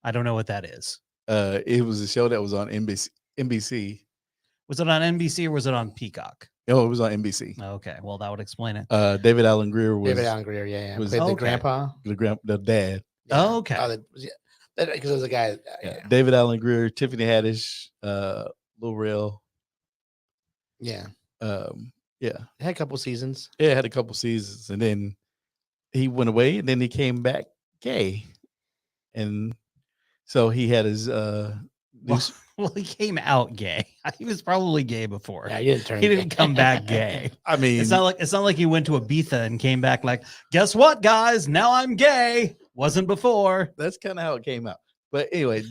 I don't know what that is. It was a show that was on NBC. Was it on NBC or was it on Peacock? Oh, it was on NBC. Okay, well that would explain it. David Allen Greer was David Allen Greer. Yeah. was- Played the Okay. grandpa. the dad. Yeah. Oh, okay. Oh, because it was a guy. David Allen Greer, Tiffany Haddish, Lil Rel. Yeah. Yeah, It had a couple seasons. it had a couple seasons, and then he went away, and then he came back gay, and So he had his Well, he came out gay. He was probably gay before. Yeah, he didn't turn. He didn't come back gay. I mean, It's not like he went to Ibiza and came back like, guess what, guys? Now I'm gay. Wasn't before. that's kind of how it came out. But anyway,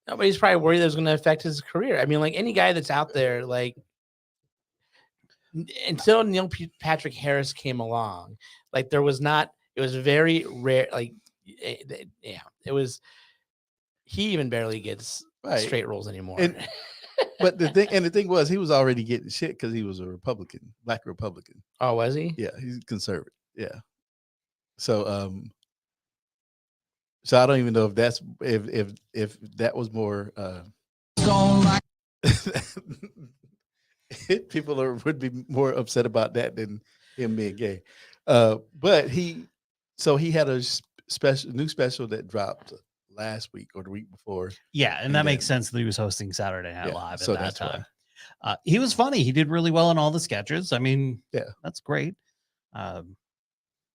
Nobody's probably worried that it's going to affect his career. I mean, like any guy that's out there, like until Neil Patrick Harris came along, like there was not. It was very rare. Like, yeah, it was. He even barely gets straight roles anymore. But the thing was, he was already getting shit because he was a Republican, black Republican. Oh, was he? Yeah, he's conservative. Yeah. So I don't even know if that's if that was more people would be more upset about that than him being gay. But he had a new special that dropped last week or the week before. Yeah, and that makes sense that he was hosting Saturday Night Live so at that that's time. He was funny. He did really well in all the sketches. I mean, yeah, that's great.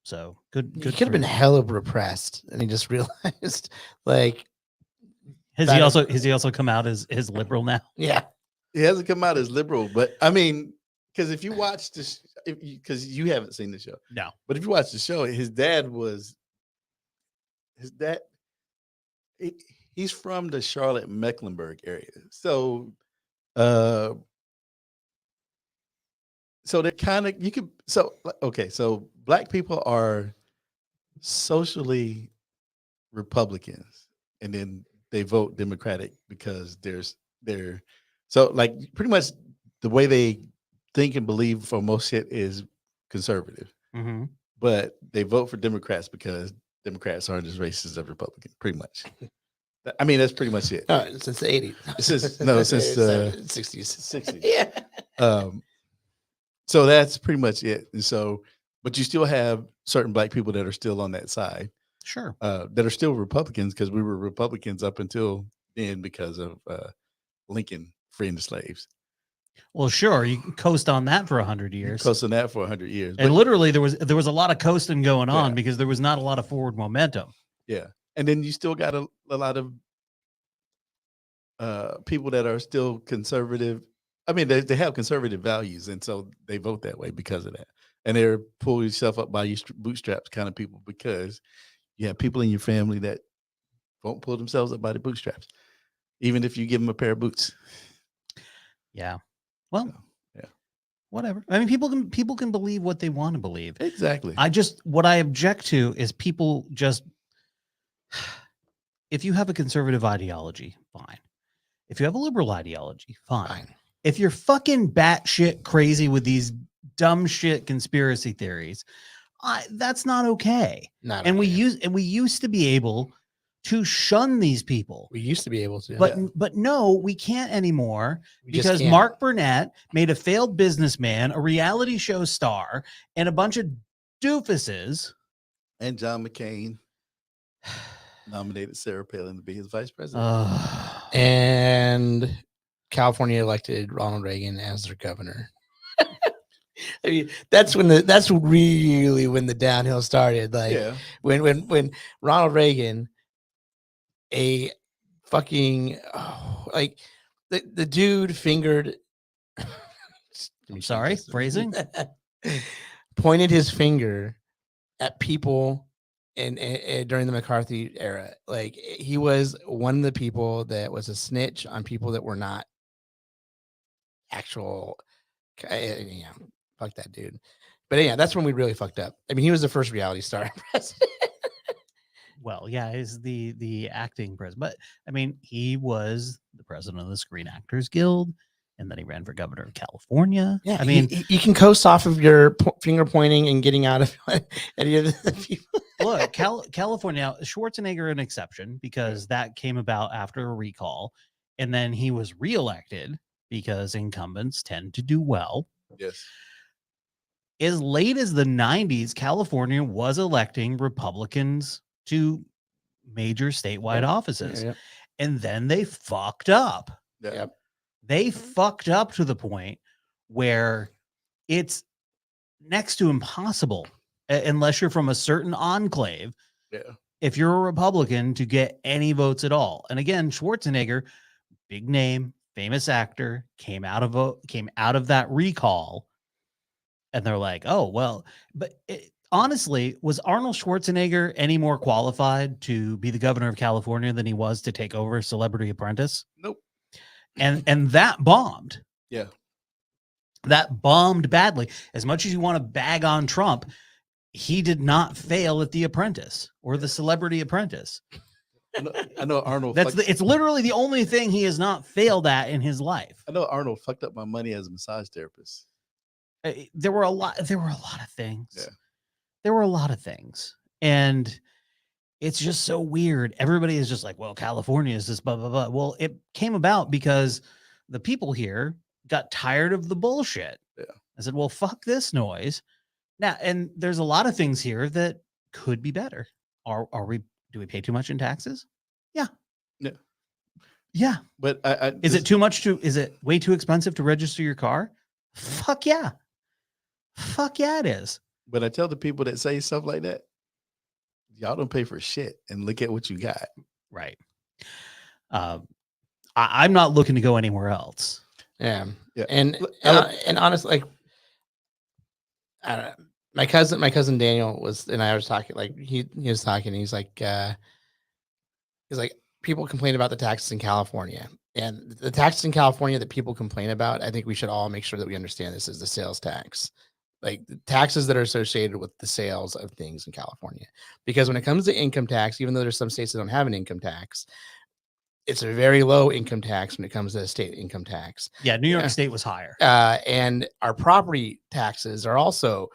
So good. He could have been hella repressed, and he just realized, like, has he also come out as liberal now? Yeah, he hasn't come out as liberal, but I mean, because if you watch this, because you haven't seen the show, no, but if you watch the show, his dad. He's from the Charlotte Mecklenburg area, so they're kind of so black people are socially Republicans, and then they vote Democratic because they're so like pretty much the way they think and believe for most shit is conservative, but they vote for Democrats because Democrats aren't as racist as Republicans, pretty much. I mean, that's pretty much it. Since the 80s. Since the 60s. 60s. Yeah. So that's pretty much it. And so, but you still have certain black people that are still on that side. Sure. That are still Republicans because we were Republicans up until then because of Lincoln freeing the slaves. Well, sure, you can coast on that for 100 years. Coast on that for 100 years. And literally there was a lot of coasting going on because there was not a lot of forward momentum. Yeah. And then you still got a lot of people that are still conservative. I mean, they have conservative values, and so they vote that way because of that. And they're pull yourself up by your bootstraps kind of people because you have people in your family that won't pull themselves up by the bootstraps, even if you give them a pair of boots. Yeah. Well, yeah. Whatever. I mean, people can believe what they want to believe. Exactly. What I object to is people just, if you have a conservative ideology, fine. If you have a liberal ideology, fine. If you're fucking batshit crazy with these dumb shit conspiracy theories, that's not okay. Okay. We used to be able to shun these people. We used to be able to, but no, we can't anymore because Mark Burnett made a failed businessman, a reality show star, and a bunch of doofuses. And John McCain nominated Sarah Palin to be his vice president. And California elected Ronald Reagan as their governor. I mean, that's really when the downhill started. Like when Ronald Reagan, a fucking like the dude fingered. I'm sorry, phrasing. Pointed his finger at people and during the McCarthy era. Like he was one of the people that was a snitch on people that were not actual. Yeah, fuck that dude. But yeah, that's when we really fucked up. I mean, he was the first reality star president. Well, yeah, he's the acting president. But I mean, he was the president of the Screen Actors Guild, and then he ran for governor of California. Yeah, I mean, you can coast off of your finger pointing and getting out of any of the people. Look, California, Schwarzenegger an exception because that came about after a recall, and then he was reelected because incumbents tend to do well. Yes. As late as the 90s, California was electing Republicans to major statewide offices. Yep. And then they fucked up. Yep. They fucked up to the point where it's next to impossible unless you're from a certain enclave. Yeah. if you're a Republican to get any votes at all. And again, Schwarzenegger, big name, famous actor, came out of that recall, and they're like, oh well. But honestly, was Arnold Schwarzenegger any more qualified to be the governor of California than he was to take over Celebrity Apprentice? Nope. And that bombed. Yeah. That bombed badly. As much as you want to bag on Trump, he did not fail at The Apprentice or The Celebrity Apprentice. I know Arnold. It's literally the only thing he has not failed at in his life. I know Arnold fucked up my money as a massage therapist. There were a lot of things. Yeah. There were a lot of things. And it's just so weird. Everybody is just like, well, California is this blah, blah, blah. Well, it came about because the people here got tired of the bullshit. Yeah. I said, well, fuck this noise. Now, and there's a lot of things here that could be better. Do we pay too much in taxes? Yeah. Yeah. Yeah. But is it way too expensive to register your car? Fuck yeah. Fuck yeah, it is. But I tell the people that say stuff like that, y'all don't pay for shit and look at what you got. Right. I'm not looking to go anywhere else. Yeah. Yeah. And honestly, like, I don't know. My cousin Daniel was, and I was talking, like he was talking, and he's like, people complain about the taxes in California, and the taxes in California that people complain about, I think we should all make sure that we understand this is the sales tax, like the taxes that are associated with the sales of things in California. Because when it comes to income tax, even though there's some states that don't have an income tax, it's a very low income tax when it comes to state income tax. Yeah, New York State was higher. And our property taxes are also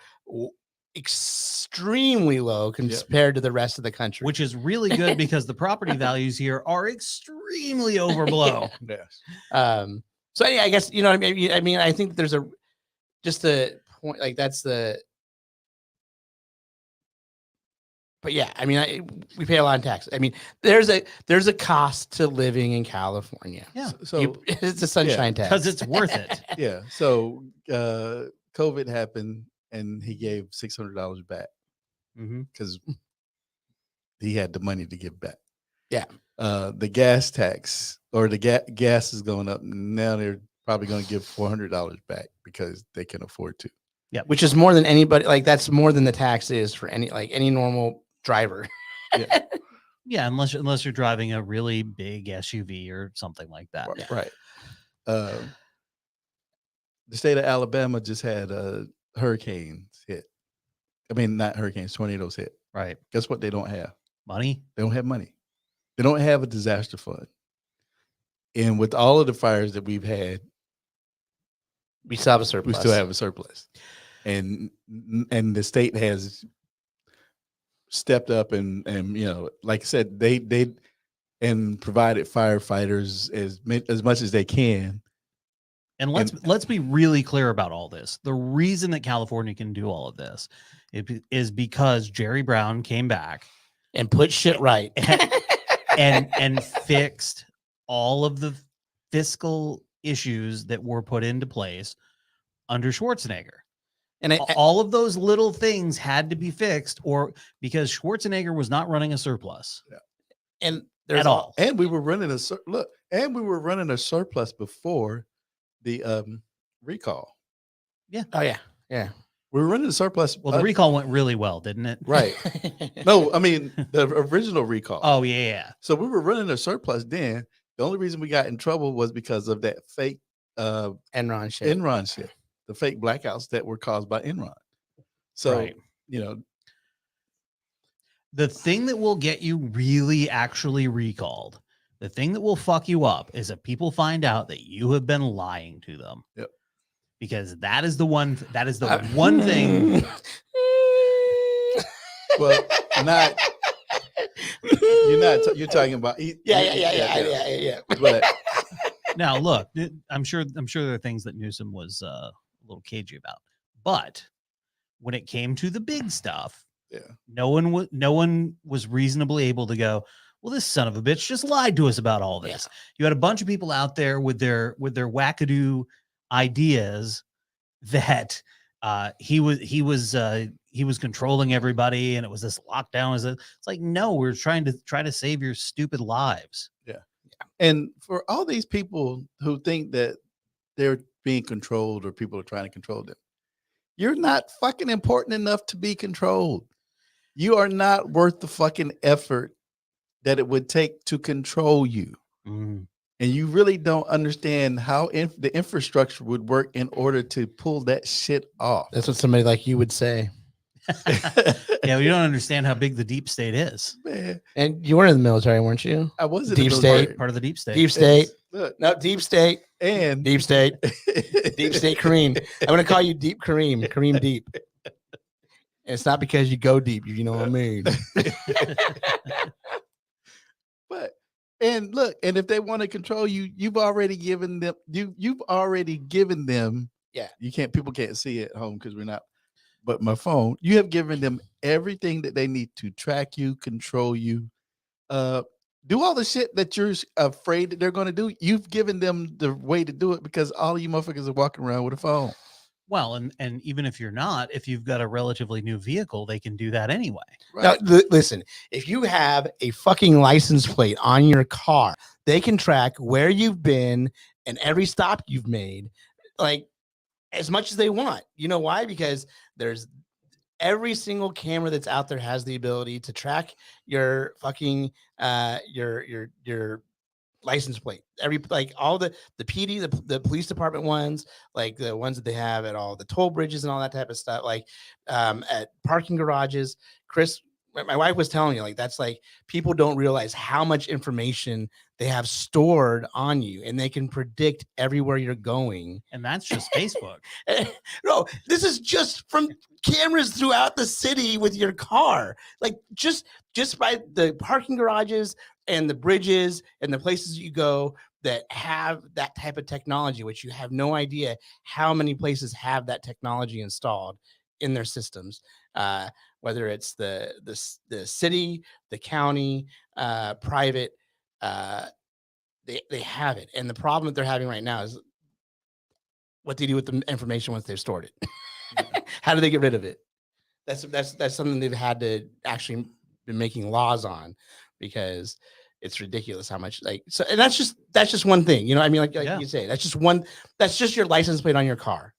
extremely low compared to the rest of the country, which is really good because the property values here are extremely overblown. Yes. So anyway, I guess, you know what I mean? I think there's just a point, like that's but yeah, I mean, we pay a lot of taxes. I mean, there's a cost to living in California. Yeah. So it's a sunshine tax because it's worth it. Yeah. So COVID happened and he gave $600 back because he had the money to give back. Yeah. The gas tax or the gas is going up. Now they're probably going to give $400 back because they can afford to. Yeah. Which is more than anybody, like that's more than the tax is for any normal driver. Yeah. Yeah. Unless you're driving a really big SUV or something like that. Right. The state of Alabama just had hurricanes hit. I mean, not hurricanes, tornadoes hit. Right. Guess what? They don't have money. They don't have money. They don't have a disaster fund. And with all of the fires that we've had, we still have a surplus. We still have a surplus. And the state has stepped up and you know, like I said, they provided firefighters as much as they can. And let's be really clear about all this. The reason that California can do all of this is because Jerry Brown came back and put shit right and fixed all of the fiscal issues that were put into place under Schwarzenegger. And all of those little things had to be fixed, or because Schwarzenegger was not running a surplus. Yeah. And at all. And we were running a surplus before the recall. Yeah. Oh yeah. Yeah. We were running a surplus. Well, the recall went really well, didn't it? Right. No, I mean the original recall. Oh yeah. So we were running a surplus then. The only reason we got in trouble was because of that fake Enron shit. The fake blackouts that were caused by Enron. So, you know, the thing that will get you really actually recalled, the thing that will fuck you up is if people find out that you have been lying to them. Yep. Because that is the one one thing. Well, you're talking about. Yeah. But now look, I'm sure there are things that Newsom was a little cagey about, but when it came to the big stuff, no one was reasonably able to go, well, this son of a bitch just lied to us about all this. Yeah. You had a bunch of people out there with their wackadoo ideas that He was controlling everybody, and it was this lockdown. It's like, no, we're trying to save your stupid lives. Yeah. And for all these people who think that they're being controlled or people are trying to control them, you're not fucking important enough to be controlled. You are not worth the fucking effort that it would take to control you. Mm. And you really don't understand how the infrastructure would work in order to pull that shit off. That's what somebody like you would say. Yeah, we don't understand how big the deep state is. Man, And you were in the military, weren't you? I was in Deep the state. military. Part of the deep state. Deep state. Look, No, deep state. and Deep state. Deep state Kareem. I'm going to call you Deep Kareem. Kareem Deep. And it's not because you go deep. You know what I mean? But and look, and if they want to control you, you've already given them. You've already given them. Yeah, you can't. People can't see it at home because we're not. But my phone, you have given them everything that they need to track you, control you, do all the shit that you're afraid that they're going to do. You've given them the way to do it because all you motherfuckers are walking around with a phone. Well, and even if you're not, if you've got a relatively new vehicle, they can do that anyway. Right. Now, listen, if you have a fucking license plate on your car, they can track where you've been and every stop you've made, like as much as they want. You know why? Because there's every single camera that's out there has the ability to track your fucking your license plate. Every, like all the PD, the police department ones, like the ones that they have at all the toll bridges and all that type of stuff, like at parking garages. Chris, my wife was telling me, like, that's like, people don't realize how much information they have stored on you, and they can predict everywhere you're going. And that's just Facebook. No, this is just from cameras throughout the city with your car. Like just by the parking garages and the bridges and the places you go that have that type of technology, which you have no idea how many places have that technology installed in their systems. Whether it's the city, the county, private, they have it. And the problem that they're having right now is what they do with the information once they've stored it. How do they get rid of it? That's something they've had to actually been making laws on, because it's ridiculous how much, like, so. And that's just one thing, you know what I mean? Like Yeah. you say, that's just your license plate on your car.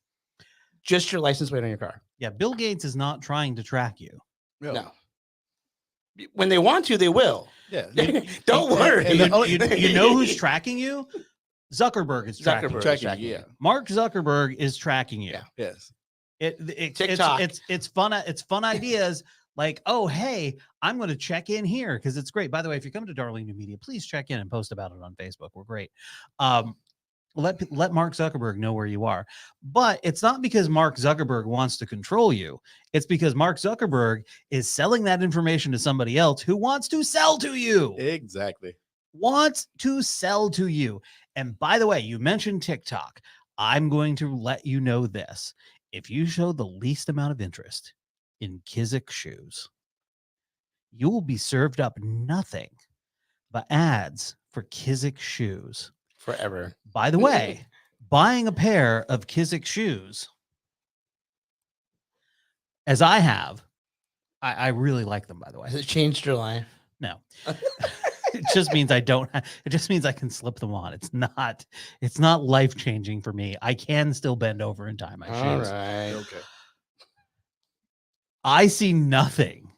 Just your license plate on your car. Yeah, Bill Gates is not trying to track you. No. When they want to, they will. Yeah. Don't worry. and You know who's tracking you? Zuckerberg is tracking you. Tracking, yeah. Mark Zuckerberg is tracking you. Yeah. Yes. TikTok. It's fun ideas. Like, oh, hey, I'm going to check in here because it's great. By the way, if you come to Darling New Media, please check in and post about it on Facebook. We're great. Let Mark Zuckerberg know where you are. But it's not because Mark Zuckerberg wants to control you. It's because Mark Zuckerberg is selling that information to somebody else who wants to sell to you. Exactly. Wants to sell to you. And by the way, you mentioned TikTok. I'm going to let you know this. If you show the least amount of interest in Kizik shoes, you will be served up nothing but ads for Kizik shoes. Forever. By the way, buying a pair of Kizik shoes, as I have, I really like them, by the way. Has it changed your life? No. It just means it just means I can slip them on. It's not life-changing for me. I can still bend over and tie my All shoes. right. Okay. I see nothing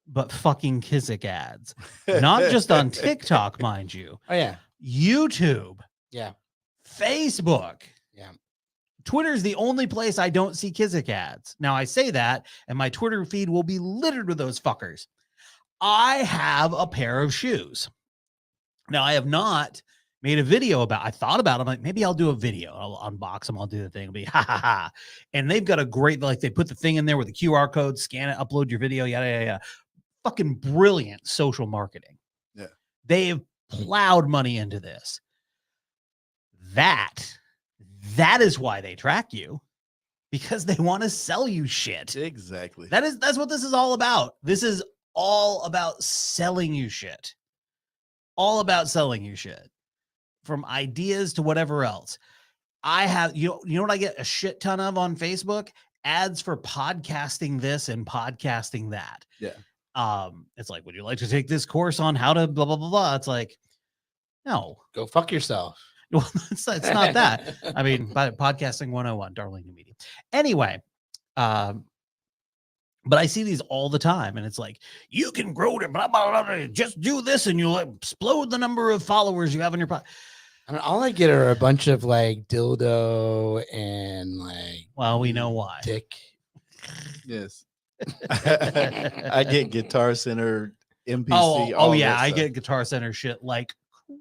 but fucking Kizik ads. Not just on TikTok, mind you. Oh yeah. YouTube. Yeah. Facebook. Yeah. Twitter is the only place I don't see Kizik ads. Now I say that, and my Twitter feed will be littered with those fuckers. I have a pair of shoes. Now I have not made a video about. I thought about it. I'm like, maybe I'll do a video. I'll unbox them. I'll do the thing. It'll be ha ha ha. And they've got a great, like, they put the thing in there with the QR code, scan it, upload your video, yada yada yada. Fucking brilliant social marketing. Yeah. They have plowed money into this. That is why they track you, because they want to sell you shit. Exactly. That's what this is all about. This is all about selling you shit. All about selling you shit. From ideas to whatever else. I have, you know what I get a shit ton of on Facebook? ads for podcasting this and podcasting that. Yeah. It's like, would you like to take this course on how to blah blah blah blah? It's like, no, Go fuck yourself. well, it's not that. I mean, podcasting 101, Darlene Media. Anyway, but I see these all the time, and it's like, you can grow to blah blah blah, blah, just do this, and you'll explode the number of followers you have on your podcast. I mean, all I get are a bunch of like dildo and like. Well, we know why. Dick. Yes. I get Guitar Center, MPC. Oh all yeah, that I stuff. get Guitar Center shit like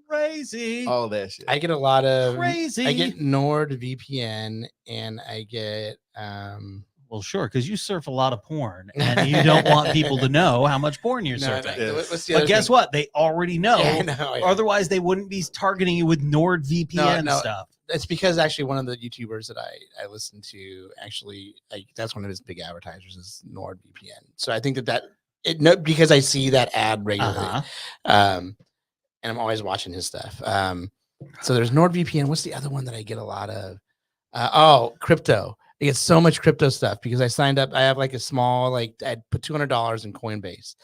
crazy. all that shit. I get a lot of Crazy. I get NordVPN and I get Well, sure, because you surf a lot of porn, and you don't want people to know how much porn you're surfing. Yes. What's the But other guess thing? what? They already know. Yeah, I know, yeah. Otherwise, they wouldn't be targeting you with NordVPN No. stuff. It's because actually one of the YouTubers that I listen to actually that's one of his big advertisers is NordVPN. So I think because I see that ad regularly, and I'm always watching his stuff. So there's NordVPN. What's the other one that I get a lot of? Crypto. I get so much crypto stuff because I signed up. I have like a small, I put $200 in Coinbase.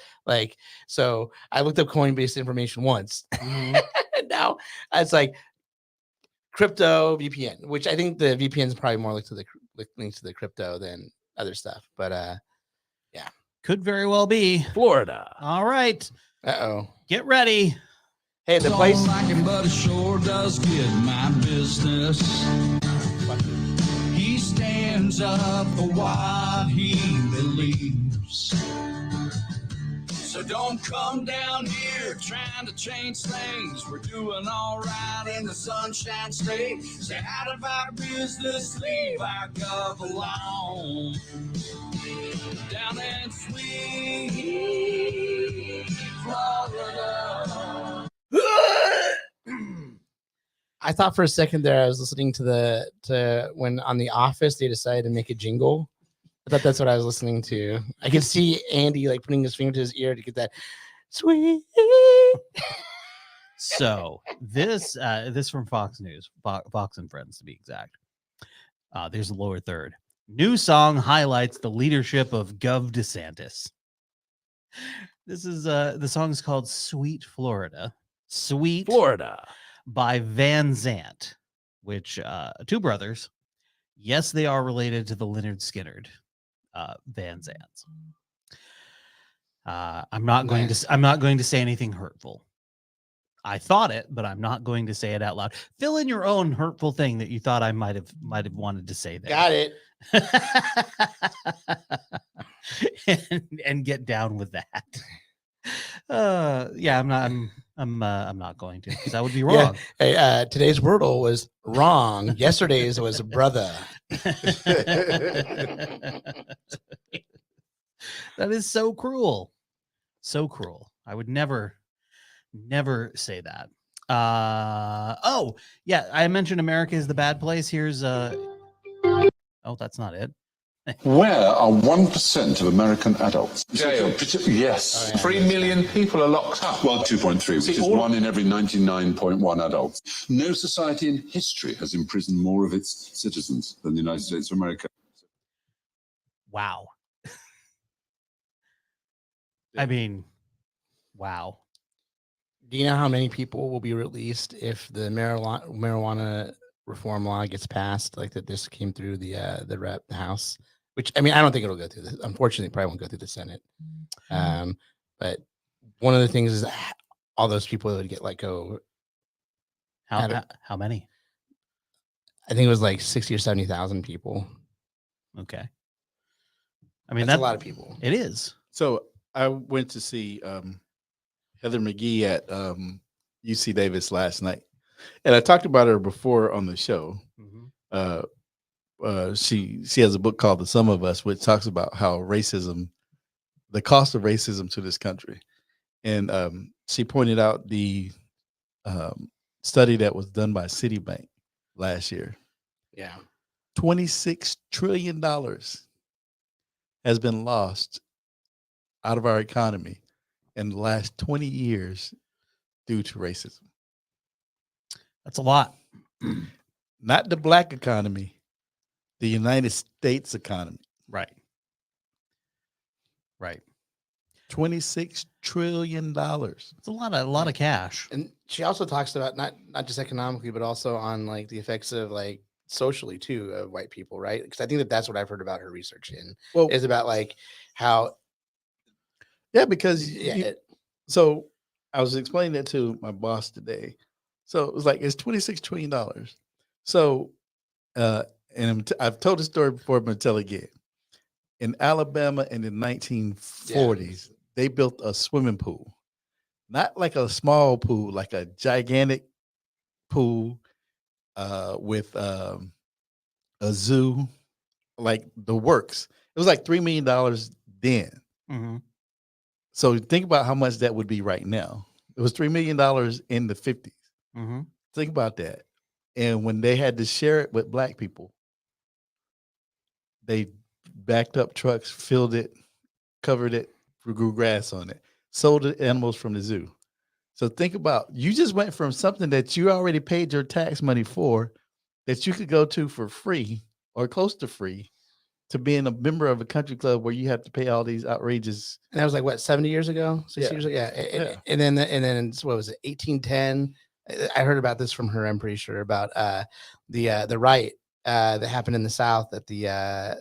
So I looked up Coinbase information once. And now it's like crypto VPN, which I think the VPN is probably more linked to the crypto than other stuff. But Could very well be. Florida. All right. uh-oh. Get ready. Hey, the place. Like it, but it sure does get my business. He stands up for what he believes. So don't come down here trying to change things. We're doing all right in the Sunshine State. Stay out of our business, leave our gov alone. Down in sweet Florida. I thought for a second there I was listening to when on The Office they decided to make a jingle. I thought that's what I was listening to. I could see Andy putting his finger to his ear to get that sweet. So this from Fox News, Fox and Friends to be exact. There's the lower third. New song highlights the leadership of Gov DeSantis. This is the song's called Sweet Florida. Sweet Florida. by Van Zant, which two brothers. Yes, they are related to the Leonard Skinnard Van Zants. I'm not going to say anything hurtful. I thought it, but I'm not going to say it out loud. Fill in your own hurtful thing that you thought I might have wanted to say there. Got it. and get down with that. Yeah, I'm not going to, because that would be wrong. Hey, today's Wordle was wrong. Yesterday's was brother. That is so cruel. So cruel. I would never say that. Oh, yeah, I mentioned America is the bad place. Here's oh, that's not it. Where are 1% of American adults? Jail. Yes. 3 million people are locked up. Well, 2.3, which is 1 in every 99.1 adults. No society in history has imprisoned more of its citizens than the United States of America. Wow. I mean, wow. Do you know how many people will be released if the marijuana reform law gets passed? Like that, this came through the House. Which, I mean, I don't think it'll go through. Unfortunately, it probably won't go through the Senate. But one of the things is all those people that would get let go. How many? I think it was like 60 or 70,000 people. Okay. I mean, that's a lot of people. It is. So I went to see Heather McGee at UC Davis last night, and I talked about her before on the show. Mm-hmm. She has a book called The Sum of Us, which talks about how the cost of racism to this country. And she pointed out the study that was done by Citibank last year. Yeah. $26 trillion has been lost out of our economy in the last 20 years due to racism. That's a lot. Not the black economy, the United States economy. Right. Right. $26 trillion. It's a lot of cash. And she also talks about not just economically, but also on like the effects of like socially too of white people, right? Because I think that's what I've heard about her research in Well, is about like how yeah, because yeah, so I was explaining that to my boss today. So it was like it's $26 trillion. So I've told the story before, but I'm gonna tell it again. In Alabama in the 1940s, they built a swimming pool, not like a small pool, like a gigantic pool with a zoo, like the works. It was like $3 million then. Mm-hmm. So think about how much that would be right now. It was $3 million in the 50s. Mm-hmm. Think about that. And when they had to share it with black people, they backed up trucks, filled it, covered it, grew grass on it, sold the animals from the zoo. So think about, you just went from something that you already paid your tax money for, that you could go to for free or close to free, to being a member of a country club where you have to pay all these outrageous. and that was like what 70 years ago, 60 Yeah. years ago, yeah. Yeah. And then what was it, 1810? I heard about this from her. I'm pretty sure about the riot that happened in the South at the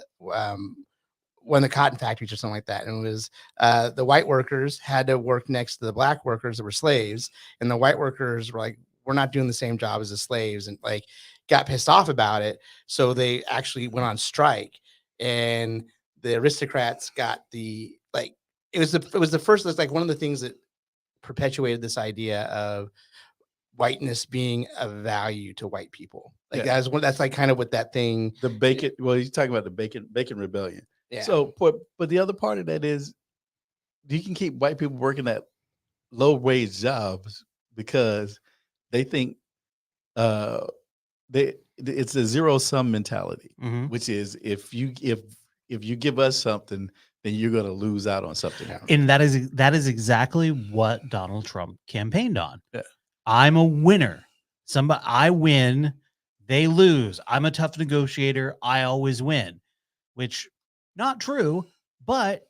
one of the cotton factories or something like that. And it was the white workers had to work next to the black workers that were slaves, and the white workers were like, we're not doing the same job as the slaves, and like got pissed off about it. So they actually went on strike, and the aristocrats got the like it was the first. It's like one of the things that perpetuated this idea of whiteness being of value to white people. Like that's like kind of what that thing. The bacon. Well, you're talking about the bacon rebellion. Yeah. So, but the other part of that is, you can keep white people working at low wage jobs because they think it's a zero sum mentality, Mm-hmm. which is if you give us something, then you're going to lose out on something else. And that is exactly what Donald Trump campaigned on. Yeah. I'm a winner. I win, they lose. I'm a tough negotiator. I always win, which not true, but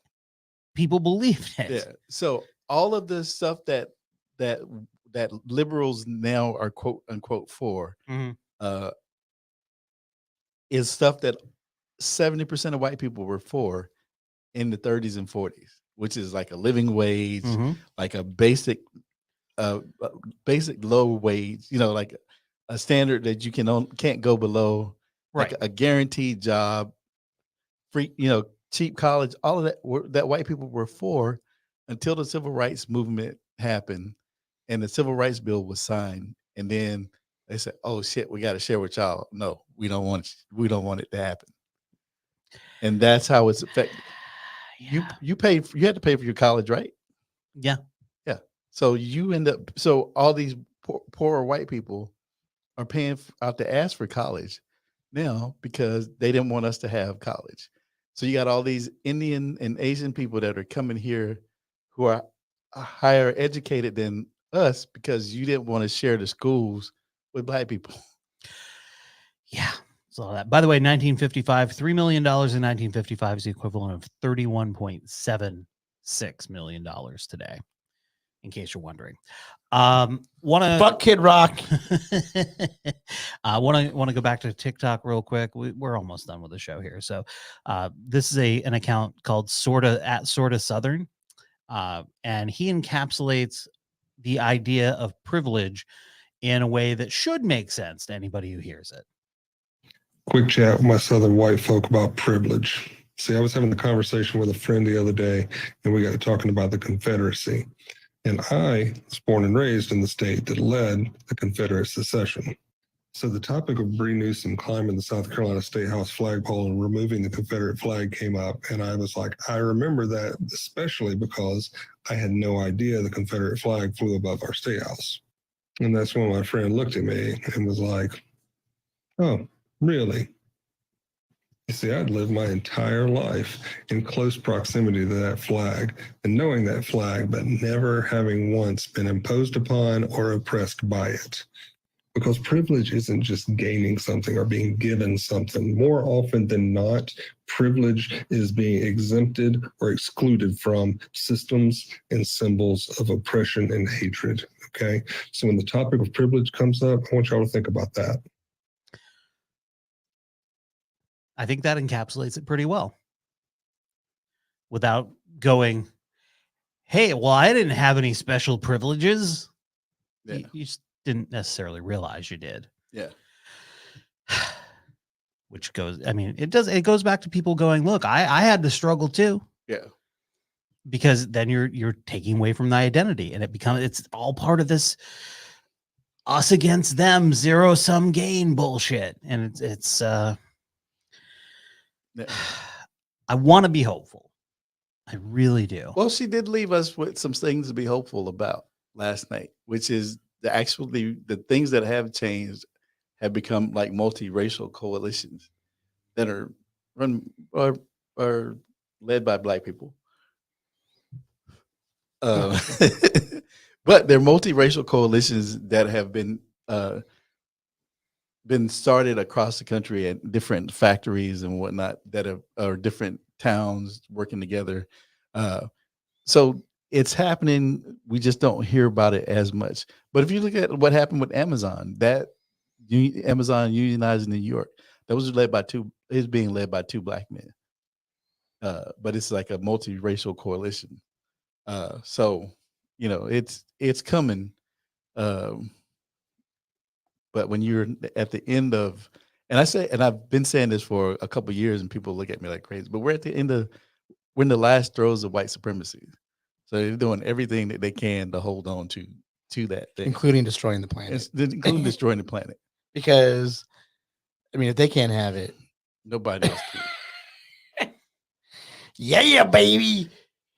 people believed it. Yeah. So all of the stuff that liberals now are quote unquote for Mm-hmm. is stuff that 70% of white people were for in the 30s and 40s, which is like a living wage, Mm-hmm. like a basic low wage, like a standard that you can't go below, Right. like a guaranteed job, free, cheap college, all of that that white people were for until the civil rights movement happened and the civil rights bill was signed. And then they said, oh shit, we got to share with y'all. No, we don't want it to happen. And that's how it's affected. Yeah. You had to pay for your college, right? Yeah. Yeah. So you end up, all these poorer white people are paying out the ass for college now because they didn't want us to have college. So you got all these Indian and Asian people that are coming here who are higher educated than us because you didn't want to share the schools with black people. Yeah. So that, by the way, 1955, $3 million in 1955 is the equivalent of $31.76 million today, in case you're wondering. Fuck Kid Rock. I want to go back to TikTok real quick. We're almost done with the show here. So this is an account called Sorta Southern. And he encapsulates the idea of privilege in a way that should make sense to anybody who hears it. Quick chat with my Southern white folk about privilege. See, I was having a conversation with a friend the other day, and we got to talking about the Confederacy. And I was born and raised in the state that led the Confederate secession. So the topic of Bree Newsom climbing the South Carolina State House flagpole and removing the Confederate flag came up. And I was like, I remember that, especially because I had no idea the Confederate flag flew above our state house. And that's when my friend looked at me and was like, oh, really? You see, I'd lived my entire life in close proximity to that flag and knowing that flag, but never having once been imposed upon or oppressed by it. because privilege isn't just gaining something or being given something. More often than not, privilege is being exempted or excluded from systems and symbols of oppression and hatred. Okay. So when the topic of privilege comes up, I want y'all to think about that. I think that encapsulates it pretty well without going, hey, well, I didn't have any special privileges. Yeah. You just didn't necessarily realize you did. Yeah. Which goes, I mean, it goes back to people going, look, I had to struggle too. Yeah. Because then you're taking away from the identity, and it's all part of this us against them, zero sum game bullshit. And it's Yeah. I want to be hopeful. I really do. Well, she did leave us with some things to be hopeful about last night, which is the things that have changed have become like multiracial coalitions that are run are led by Black people. But they're multiracial coalitions that have been started across the country at different factories and whatnot that are different towns working together. So it's happening. We just don't hear about it as much. But if you look at what happened with Amazon, Amazon unionized in New York, that was being led by two Black men. But it's like a multiracial coalition. So, it's coming. But when you're at the end of, and I've been saying this for a couple of years, and people look at me like crazy, but we're in the last throes of white supremacy. So they're doing everything that they can to hold on to that thing, including destroying the planet. Including destroying the planet. Because, I mean, if they can't have it, nobody else can. Yeah, baby.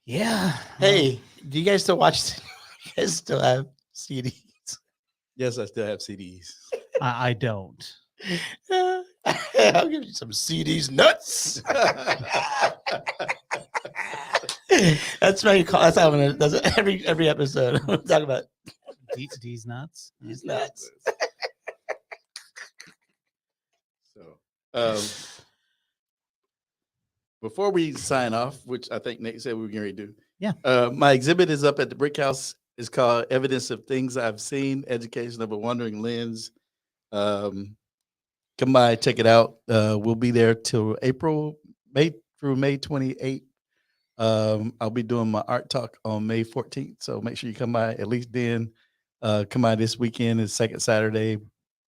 Yeah. Hey, do you guys still watch? You guys still have CDs? Yes, I still have CDs. I don't. I'll give you some CDs nuts. That's what you call. That's how I'm gonna. That's every episode. We'll talk about D's nuts. These nuts. So, before we sign off, which I think Nick said we were going to do. Yeah. My exhibit is up at the Brick House. It's called Evidence of Things I've Seen, Education of a Wandering Lens. Come by, check it out. We'll be there till May through May 28th. I'll be doing my art talk on May 14th. So make sure you come by at least then. Come by this weekend. It's second Saturday.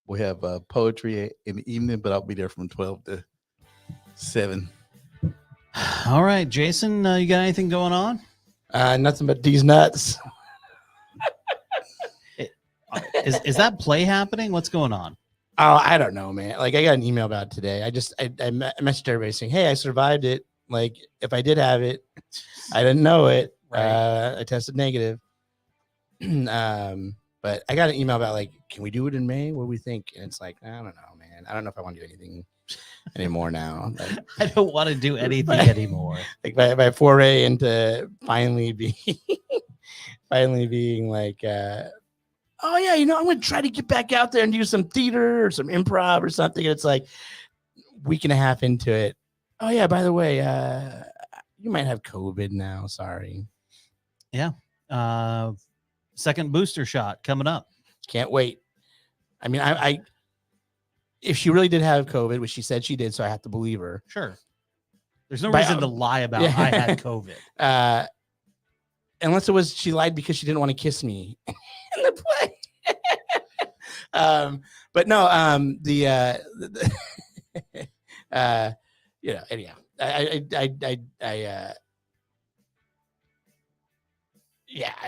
We have poetry in the evening, but I'll be there from 12 to 7. All right, Jason, you got anything going on? Nothing but these nuts. Is that play happening? What's going on? Oh, I don't know, man. Like, I got an email about it today. I messaged everybody saying, "Hey, I survived it. Like, if I did have it, I didn't know it. Right. I tested negative." But I got an email about like, "Can we do it in May? What do we think?" And it's like, I don't know, man. I don't know if I want to do anything anymore now. Like, I don't want to do anything anymore. Like my foray into finally being like, oh yeah, I'm going to try to get back out there and do some theater or some improv or something. And it's like week and a half into it. Oh yeah, by the way, you might have COVID now. Sorry. Yeah. Second booster shot coming up. Can't wait. I mean, I if she really did have COVID, which she said she did, so I have to believe her. Sure. There's no reason to lie about I had COVID. Unless it was she lied because she didn't want to kiss me in the play. But no, anyhow,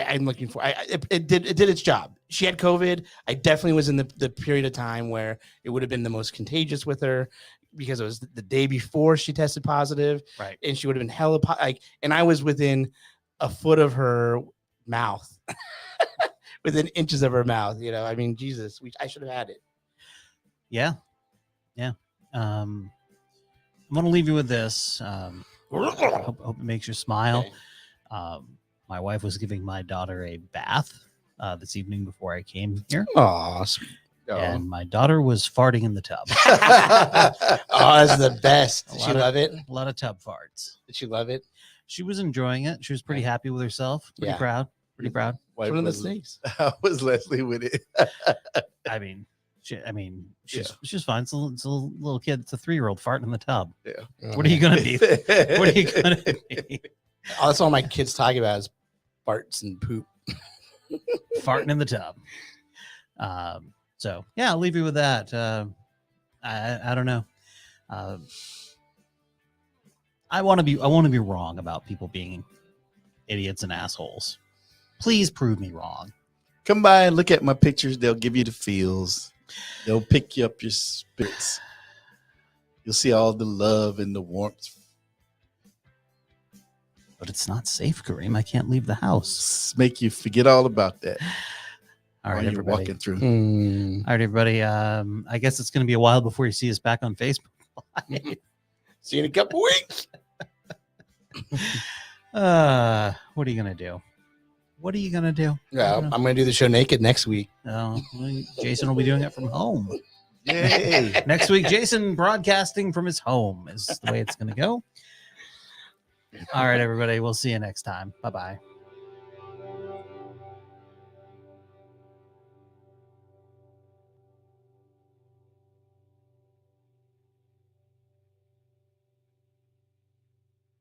I'm looking for. It did its job. She had COVID. I definitely was in the period of time where it would have been the most contagious with her because it was the day before she tested positive, right? And she would have been hella and I was within a foot of her mouth, within inches of her mouth. I mean, Jesus, I should have had it. Yeah. I'm gonna leave you with this. Hope it makes you smile. Okay. My wife was giving my daughter a bath this evening before I came here. Aw, sweet. and my daughter was farting in the tub. Oh, that's the best. Did A she lot of- love it? A lot of tub farts. Did she love it? She was enjoying it. She was pretty happy with herself. Pretty Yeah. proud. Pretty proud. Wife One of the was- snakes. How was Leslie with it? I mean, she's fine. It's a little kid. It's a 3-year-old farting in the tub. What are you gonna be? What are you gonna be? Oh, that's all my kids talk about is farts and poop. Farting in the tub. So yeah, I'll leave you with that. I don't know. I want to be wrong about people being idiots and assholes. Please prove me wrong. Come by and look at my pictures. They'll give you the feels. They'll pick you up your spirits. You'll see all the love and the warmth. But it's not safe, Kareem. I can't leave the house. Make you forget all about that. All right, while you're everybody. walking through. All right, everybody. I guess it's going to be a while before you see us back on Facebook. See you in a couple weeks. What are you going to do? What are you going to do? Yeah, I'm going to do the show naked next week. Oh, Jason will be doing it from home. Yay. Next week, Jason broadcasting from his home is the way it's going to go. All right, everybody. We'll see you next time. Bye-bye.